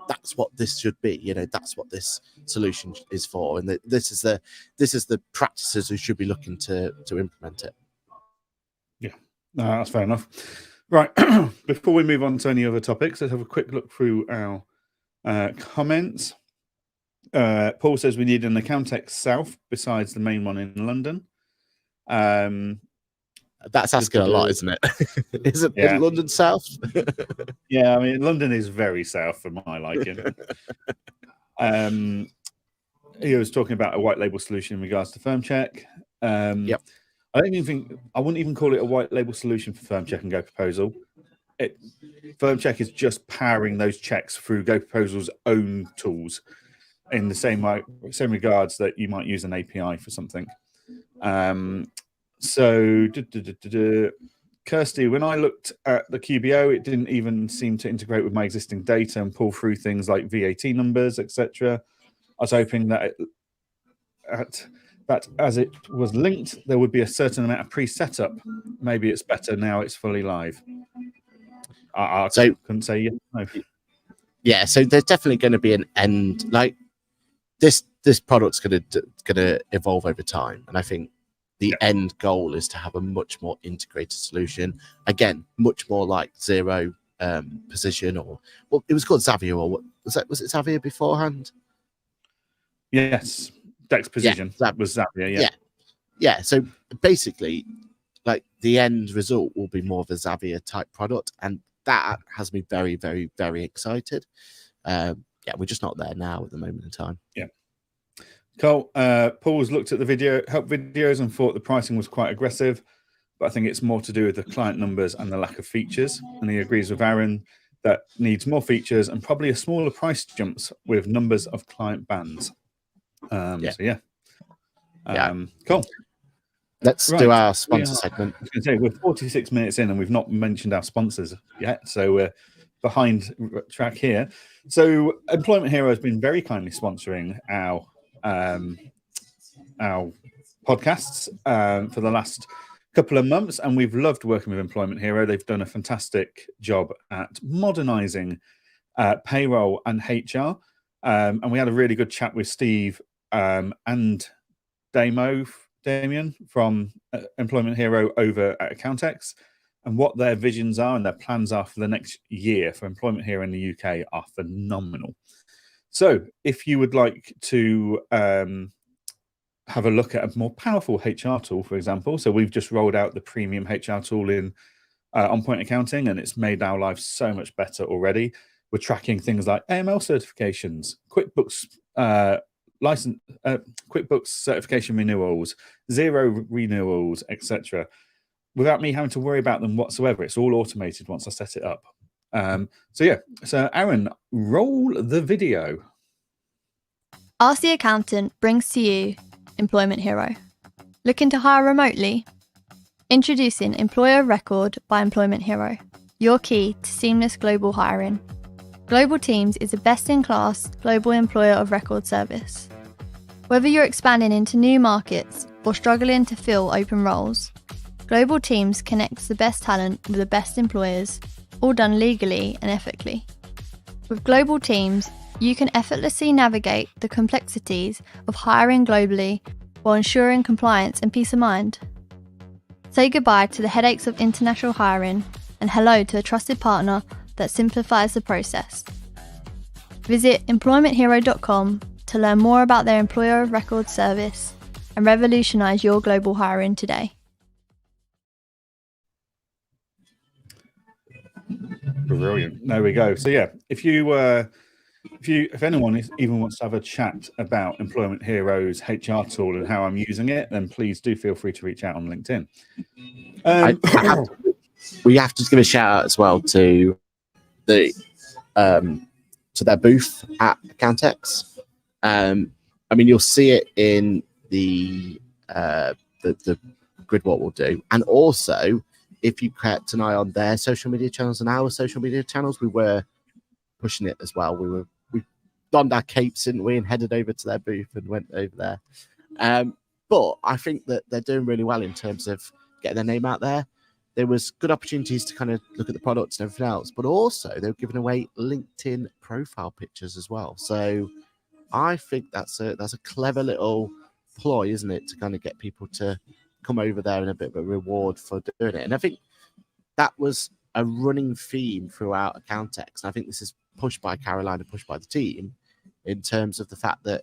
that's what this should be. That's what this solution is for, and this is the practices who should be looking to implement it. Yeah, no, that's fair enough. Right, before we move on to any other topics, let's have a quick look through our comments. Paul says we need an Accountex South besides the main one in London. That's asking a lot, isn't it? Isn't London South? Yeah, I mean, London is very south for my liking. He was talking about a white label solution in regards to firm check. Yep. I wouldn't even call it a white label solution for firm check and Go Proposal. Firm check is just powering those checks through Go Proposal's own tools in the same regards that you might use an API for something. So, Kirsty, when I looked at the QBO, it didn't even seem to integrate with my existing data and pull through things like VAT numbers, etc. I was hoping that as it was linked, there would be a certain amount of pre-setup. Maybe it's better now it's fully live. I couldn't say yes. No. Yeah, so there's definitely going to be an end. Like this product's going to evolve over time, and I think the end goal is to have a much more integrated solution. Again, much more like zero position, or well, it was called Xavier, or what was it Xavier beforehand? Yes, Dex position. That was Xavier. Yeah. So basically, like the end result will be more of a Xavier type product, and that has me very, very, very excited. We're just not there now at the moment in time. Yeah. Cool. Paul's looked at the help videos and thought the pricing was quite aggressive, but I think it's more to do with the client numbers and the lack of features. And he agrees with Aaron that needs more features and probably a smaller price jumps with numbers of client bands. Cool. Let's do our sponsor segment. I was going to say, we're 46 minutes in and we've not mentioned our sponsors yet, so we're behind track here. So Employment Hero has been very kindly sponsoring our podcasts for the last couple of months, and we've loved working with Employment Hero. They've done a fantastic job at modernizing payroll and HR, and we had a really good chat with Steve and Damien from Employment Hero over at Accountex, and what their visions are and their plans are for the next year for Employment Hero in the UK are phenomenal. So if you would like to have a look at a more powerful HR tool, for example, so we've just rolled out the premium HR tool in On Point Accounting, and it's made our lives so much better already. We're tracking things like AML certifications, QuickBooks QuickBooks certification renewals, zero renewals, etc., without me having to worry about them whatsoever. It's all automated once I set it up. So Aaron, roll the video. Ask the Accountant brings to you Employment Hero. Looking to hire remotely? Introducing Employer of Record by Employment Hero, your key to seamless global hiring. Global Teams is a best-in-class global employer of record service. Whether you're expanding into new markets or struggling to fill open roles, Global Teams connects the best talent with the best employers, all done legally and ethically. With Global Teams, you can effortlessly navigate the complexities of hiring globally while ensuring compliance and peace of mind. Say goodbye to the headaches of international hiring and hello to a trusted partner that simplifies the process. Visit employmenthero.com to learn more about their employer of record service and revolutionize your global hiring today. Brilliant. There we go. So if anyone even wants to have a chat about Employment Hero's HR tool and how I'm using it, then please do feel free to reach out on LinkedIn. We have to give a shout out as well to their booth at Accountex. You'll see it in the grid what we'll do, and also if you kept an eye on their social media channels and our social media channels, we were pushing it as well. We donned our capes, didn't we, and headed over to their booth and went over there. But I think that they're doing really well in terms of getting their name out there. There was good opportunities to kind of look at the products and everything else, but also they were giving away LinkedIn profile pictures as well. So I think that's a clever little ploy, isn't it, to kind of get people to come over there and a bit of a reward for doing it. And I think that was a running theme throughout Accountex. And I think this is pushed by Caroline and pushed by the team in terms of the fact that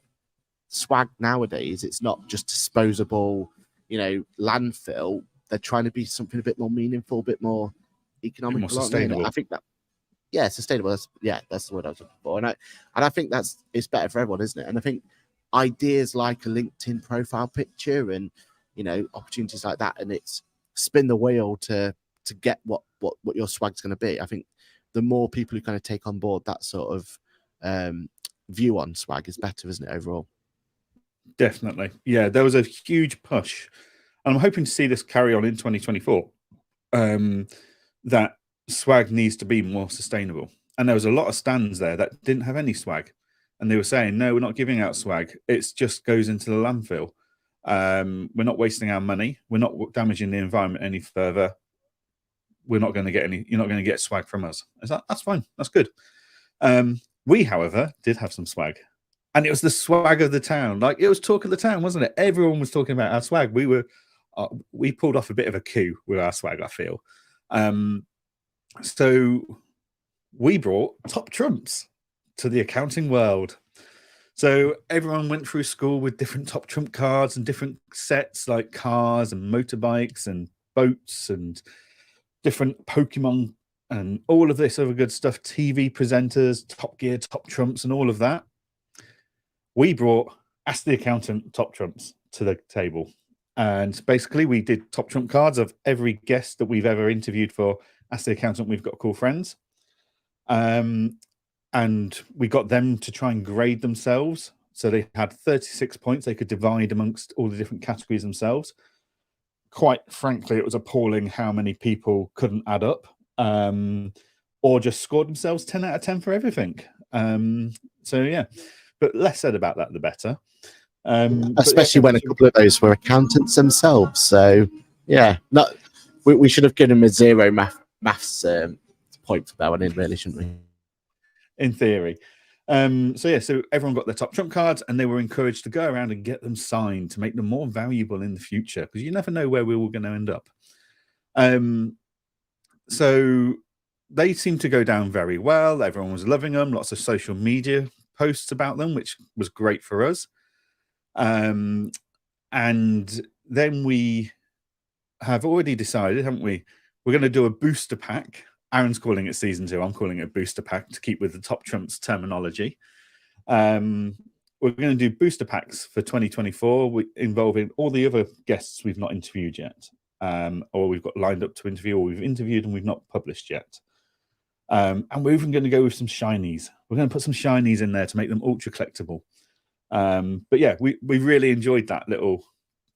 swag nowadays, it's not just disposable, landfill. They're trying to be something a bit more meaningful, a bit more economical, more sustainable. I think that, sustainable. That's the word I was looking for. And I think it's better for everyone, isn't it? And I think ideas like a LinkedIn profile picture and opportunities like that, and it's spin the wheel to get what your swag's going to be. I think the more people who kind of take on board that sort of view on swag is better, isn't it, overall? Definitely. Yeah, there was a huge push. And I'm hoping to see this carry on in 2024. That swag needs to be more sustainable. And there was a lot of stands there that didn't have any swag. And they were saying, no, we're not giving out swag. It just goes into the landfill. We're not wasting our money. We're not damaging the environment any further. We're not going to get any. You're not going to get swag from us. That's fine. That's good. We, however, did have some swag. And it was the swag of the town. Like, it was talk of the town, wasn't it? Everyone was talking about our swag. We pulled off a bit of a coup with our swag, I feel. So we brought top trumps to the accounting world. So everyone went through school with different top trump cards and different sets, like cars and motorbikes and boats and different Pokemon and all of this other good stuff, TV presenters, Top Gear, top trumps and all of that. We brought Ask the Accountant top trumps to the table. And basically we did top trump cards of every guest that we've ever interviewed for Ask the Accountant. We've got cool friends. And we got them to try and grade themselves. So they had 36 points. They could divide amongst all the different categories themselves. Quite frankly, it was appalling how many people couldn't add up or just scored themselves 10 out of 10 for everything. So, yeah. But less said about that, the better. Especially when a couple of those were accountants themselves. So, yeah, we should have given them a zero maths point for that one in, really, shouldn't we? In theory. So everyone got their top trump cards and they were encouraged to go around and get them signed to make them more valuable in the future, because you never know where we were going to end up. So they seemed to go down very well. Everyone was loving them. Lots of social media posts about them, which was great for us. And then we have already decided, haven't we? We're going to do a booster pack. Aaron's calling it season 2. I'm calling it a booster pack to keep with the top trumps terminology. We're going to do booster packs for 2024 involving all the other guests we've not interviewed yet, or we've got lined up to interview, or we've interviewed and we've not published yet. And we're even going to go with some shinies. We're going to put some shinies in there to make them ultra collectible. But yeah, we really enjoyed that little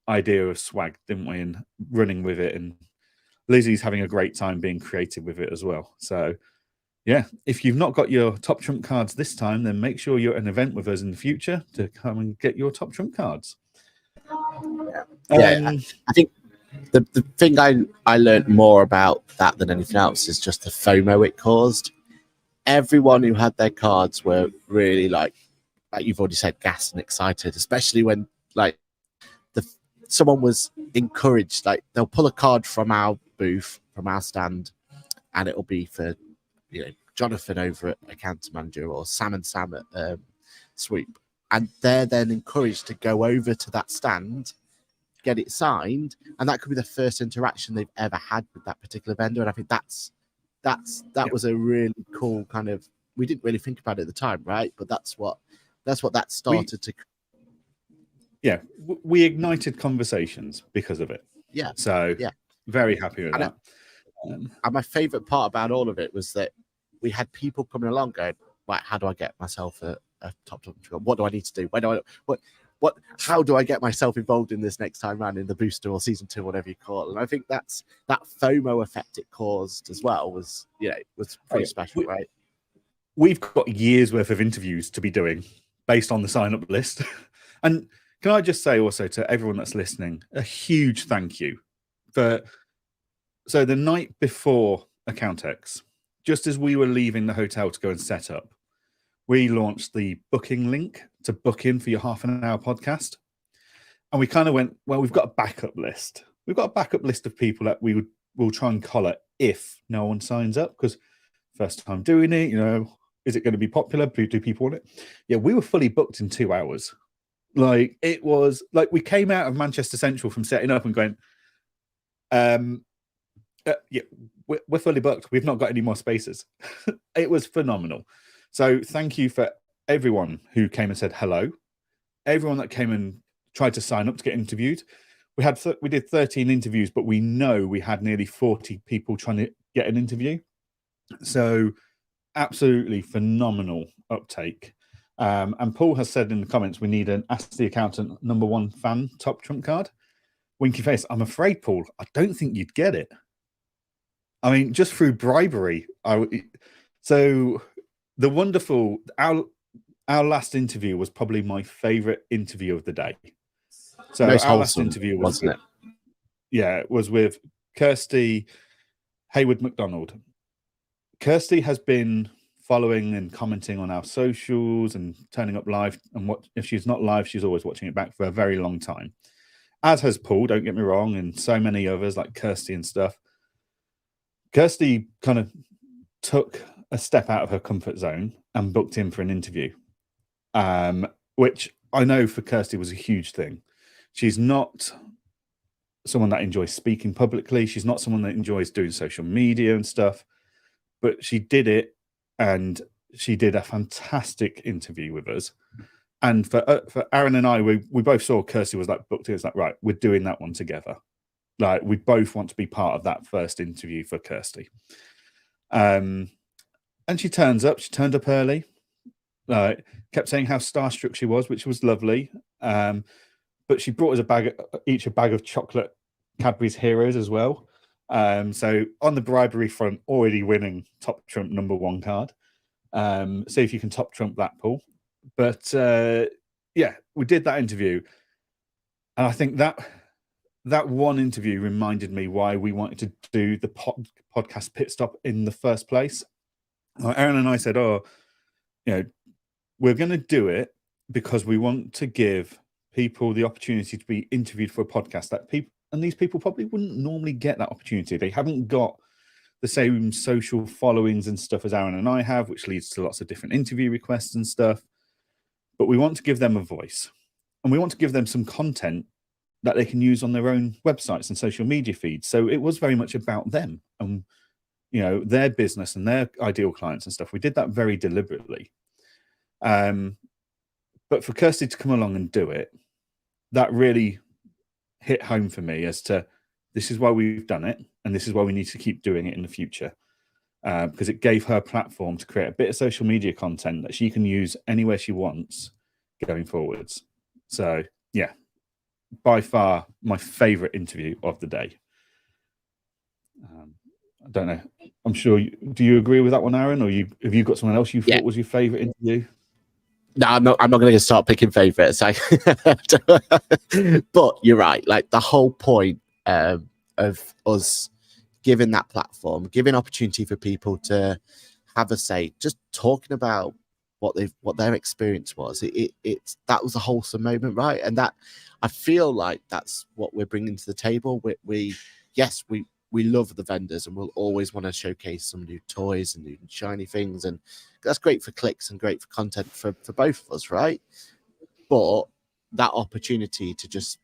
idea of swag, didn't we? And running with it, and Lizzie's having a great time being creative with it as well. So yeah, if you've not got your top trump cards this time, then make sure you're at an event with us in the future to come and get your top trump cards. I think the thing I learned more about that than anything else is just the FOMO it caused. Everyone who had their cards were really like you've already said, gassed and excited, especially when someone was encouraged. Like, they'll pull a card from our booth, from our stand, and it'll be for Jonathan over at Account Manager, or Sam and Sam at Swoop, and they're then encouraged to go over to that stand, get it signed, and that could be the first interaction they've ever had with that particular vendor. And I think that was a really cool kind of. We didn't really think about it at the time, right? But that's what that started to. Yeah, we ignited conversations because of it. Yeah. So yeah, very happy with that. And my favorite part about all of it was that we had people coming along going, "Right, how do I get myself a top? What do I need to do? Where do I how do I get myself involved in this next time round in the booster or season 2, whatever you call it?" And I think that FOMO effect it caused as well was pretty special, right? We've got years worth of interviews to be doing based on the sign up list. And can I just say also to everyone that's listening, a huge thank you so the night before Accountex, just as we were leaving the hotel to go and set up, we launched the booking link to book in for your half an hour podcast. And we kind of went, well, we've got a backup list. we've got a backup list of people that we'll try and collar if no one signs up, because first time doing it, is it going to be popular? Do people want it? Yeah, we were fully booked in 2 hours. Like, it was like we came out of Manchester Central from setting up and going, yeah, we're fully booked. We've not got any more spaces. It was phenomenal. So thank you for everyone who came and said hello. Everyone that came and tried to sign up to get interviewed. We did 13 interviews, but we know we had nearly 40 people trying to get an interview. So absolutely phenomenal uptake. And Paul has said in the comments, we need an Ask the Accountant #1 fan top trump card. Winky face. I'm afraid, Paul, I don't think you'd get it. I mean, just through bribery. So the wonderful, our last interview was probably my favorite interview of the day. So Most our last wholesome, interview wasn't it? Yeah, it was with Kirsty Hayward McDonald. Kirsty has been following and commenting on our socials and turning up live. And if she's not live, she's always watching it back for a very long time. As has Paul, don't get me wrong, and so many others like Kirsty and stuff. Kirsty kind of took a step out of her comfort zone and booked in for an interview, which I know for Kirsty was a huge thing. She's not someone that enjoys speaking publicly. She's not someone that enjoys doing social media and stuff, but she did it, and she did a fantastic interview with us. And for Aaron and I, we both saw Kirsty was like booked in. It's like, right, we're doing that one together. Like, we both want to be part of that first interview for Kirsty. And she turned up early, kept saying how starstruck she was, which was lovely. But she brought us each a bag of chocolate Cadbury's Heroes as well. So on the bribery front, already winning top trump #1 card. See if you can top trump that, Paul. But yeah, we did that interview. And I think that one interview reminded me why we wanted to do the podcast pit stop in the first place. Aaron and I said, we're going to do it because we want to give people the opportunity to be interviewed for a podcast and these people probably wouldn't normally get that opportunity. They haven't got the same social followings and stuff as Aaron and I have, which leads to lots of different interview requests and stuff. But we want to give them a voice, and we want to give them some content that they can use on their own websites and social media feeds. So it was very much about them and, their business and their ideal clients and stuff. We did that very deliberately. But for Kirsty to come along and do it, that really hit home for me as to this is why we've done it, and this is why we need to keep doing it in the future. Because it gave her a platform to create a bit of social media content that she can use anywhere she wants going forwards. So, yeah, by far my favorite interview of the day. I don't know. I'm sure. Do you agree with that one, Aaron, or have you got someone else you thought was your favorite interview? No, I'm not going to start picking favorites. But you're right. Like, the whole point of us giving that platform, giving opportunity for people to have a say, just talking about what their experience was. That was a wholesome moment, right? And that, I feel like that's what we're bringing to the table. We love the vendors, and we'll always want to showcase some new toys and new shiny things, and that's great for clicks and great for content for both of us, right? But that opportunity to just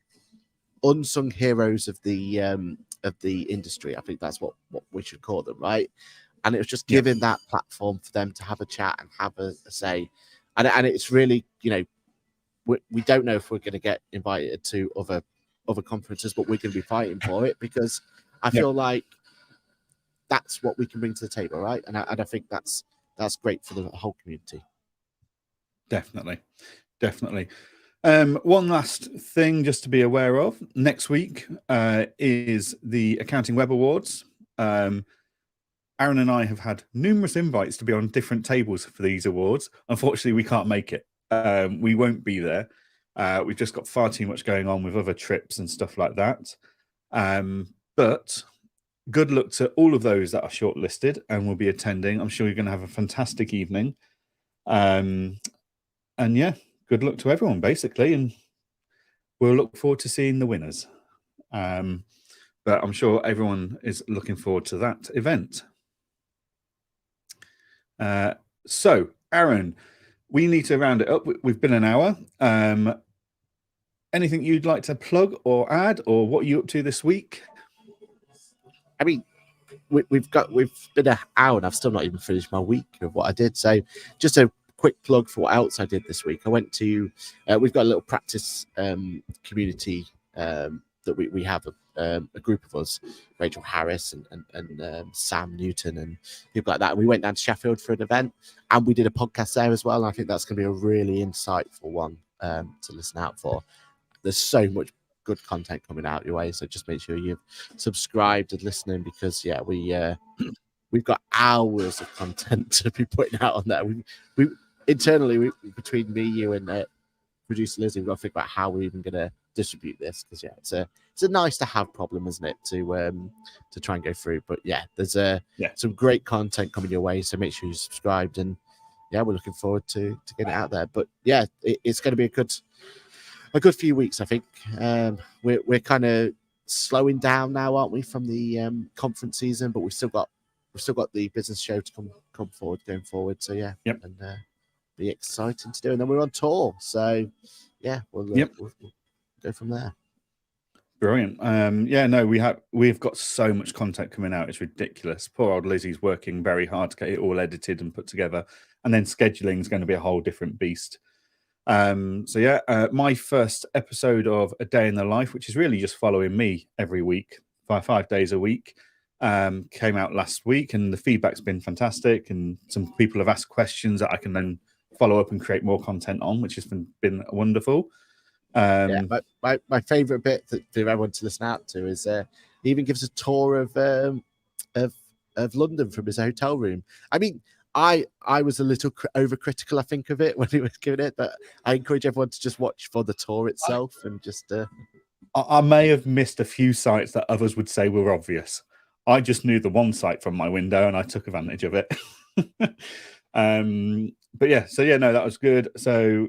unsung heroes of the industry, I think that's what we should call them, right? And it was just giving that platform for them to have a chat and have a say, and it's really, we don't know if we're going to get invited to other conferences, but we're going to be fighting for it, because I feel like that's what we can bring to the table, right? And I think that's great for the whole community. Definitely. One last thing just to be aware of. Next week is the Accounting Web Awards. Aaron and I have had numerous invites to be on different tables for these awards. Unfortunately, we can't make it. We won't be there. We've just got far too much going on with other trips and stuff like that. But good luck to all of those that are shortlisted and will be attending. I'm sure you're going to have a fantastic evening. And yeah, good luck to everyone, basically. And we'll look forward to seeing the winners. but I'm sure everyone is looking forward to that event. So, Aaron, we need to round it up. We've been an hour. Anything you'd like to plug or add, or what are you up to this week? I mean, we've been an hour and I've still not even finished my week of what I did. So just a quick plug for what else I did this week. I went to, we've got a little practice community that we have a group of us, Rachel Harris and Sam Newton and people like that. And we went down to Sheffield for an event and we did a podcast there as well. And I think that's going to be a really insightful one to listen out for. There's so much good content coming out your way, so just make sure you've subscribed and listening, because we've got hours of content to be putting out on there. We internally, between me, you, and producer Lizzie, we've got to think about how we're even going to distribute this, because it's a nice to have problem, isn't it, to try and go through. But there's some great content coming your way, so make sure you're subscribed, and we're looking forward to getting it out there. But it's going to be a good few weeks, I think. We're kind of slowing down now, aren't we, from the conference season? But we've still got the business show to come forward going forward. So and be exciting to do. And then we're on tour, so we'll go from there. Brilliant. We've got so much content coming out. It's ridiculous. Poor old Lizzie's working very hard to get it all edited and put together, and then scheduling is going to be a whole different beast. My first episode of A Day in the Life, which is really just following me every week, 5 days a week, came out last week, and the feedback's been fantastic, and some people have asked questions that I can then follow up and create more content on, which has been wonderful. My favorite bit for everyone to listen out to is he even gives a tour of London from his hotel room. I mean, I was a little overcritical, I think, of it when he was giving it, but I encourage everyone to just watch for the tour itself and just. I may have missed a few sites that others would say were obvious. I just knew the one site from my window and I took advantage of it. That was good. So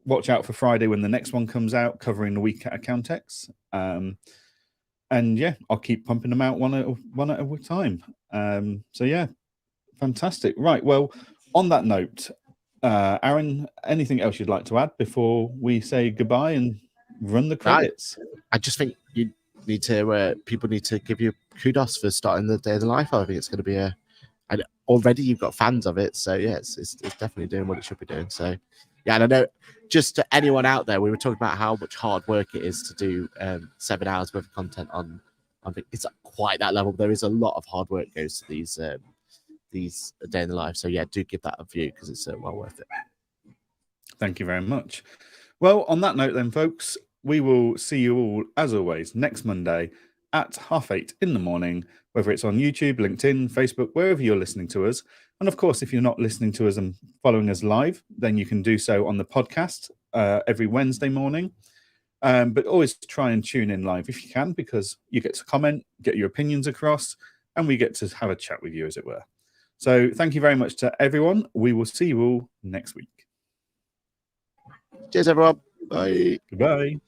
watch out for Friday when the next one comes out, covering the week at Accountex. I'll keep pumping them out one at a time. Fantastic. Right. Well, on that note, Aaron, anything else you'd like to add before we say goodbye and run the credits? I just think you need to. People need to give you kudos for starting the Day of the Life. I think it's going to be and already you've got fans of it, so it's definitely doing what it should be doing. So and I know, just to anyone out there, we were talking about how much hard work it is to do 7 hours worth of content on. I think it's quite that level. There is a lot of hard work goes to these A Day in the Life. So do give that a view, because it's well worth it. Thank you very much. Well, on that note then, folks, we will see you all, as always, next Monday at 8:30 in the morning, whether it's on YouTube, LinkedIn, Facebook, wherever you're listening to us. And of course, if you're not listening to us and following us live, then you can do so on the podcast every Wednesday morning. But always try and tune in live if you can, because you get to comment, get your opinions across, and we get to have a chat with you, as it were. So thank you very much to everyone. We will see you all next week. Cheers, everyone. Bye. Goodbye.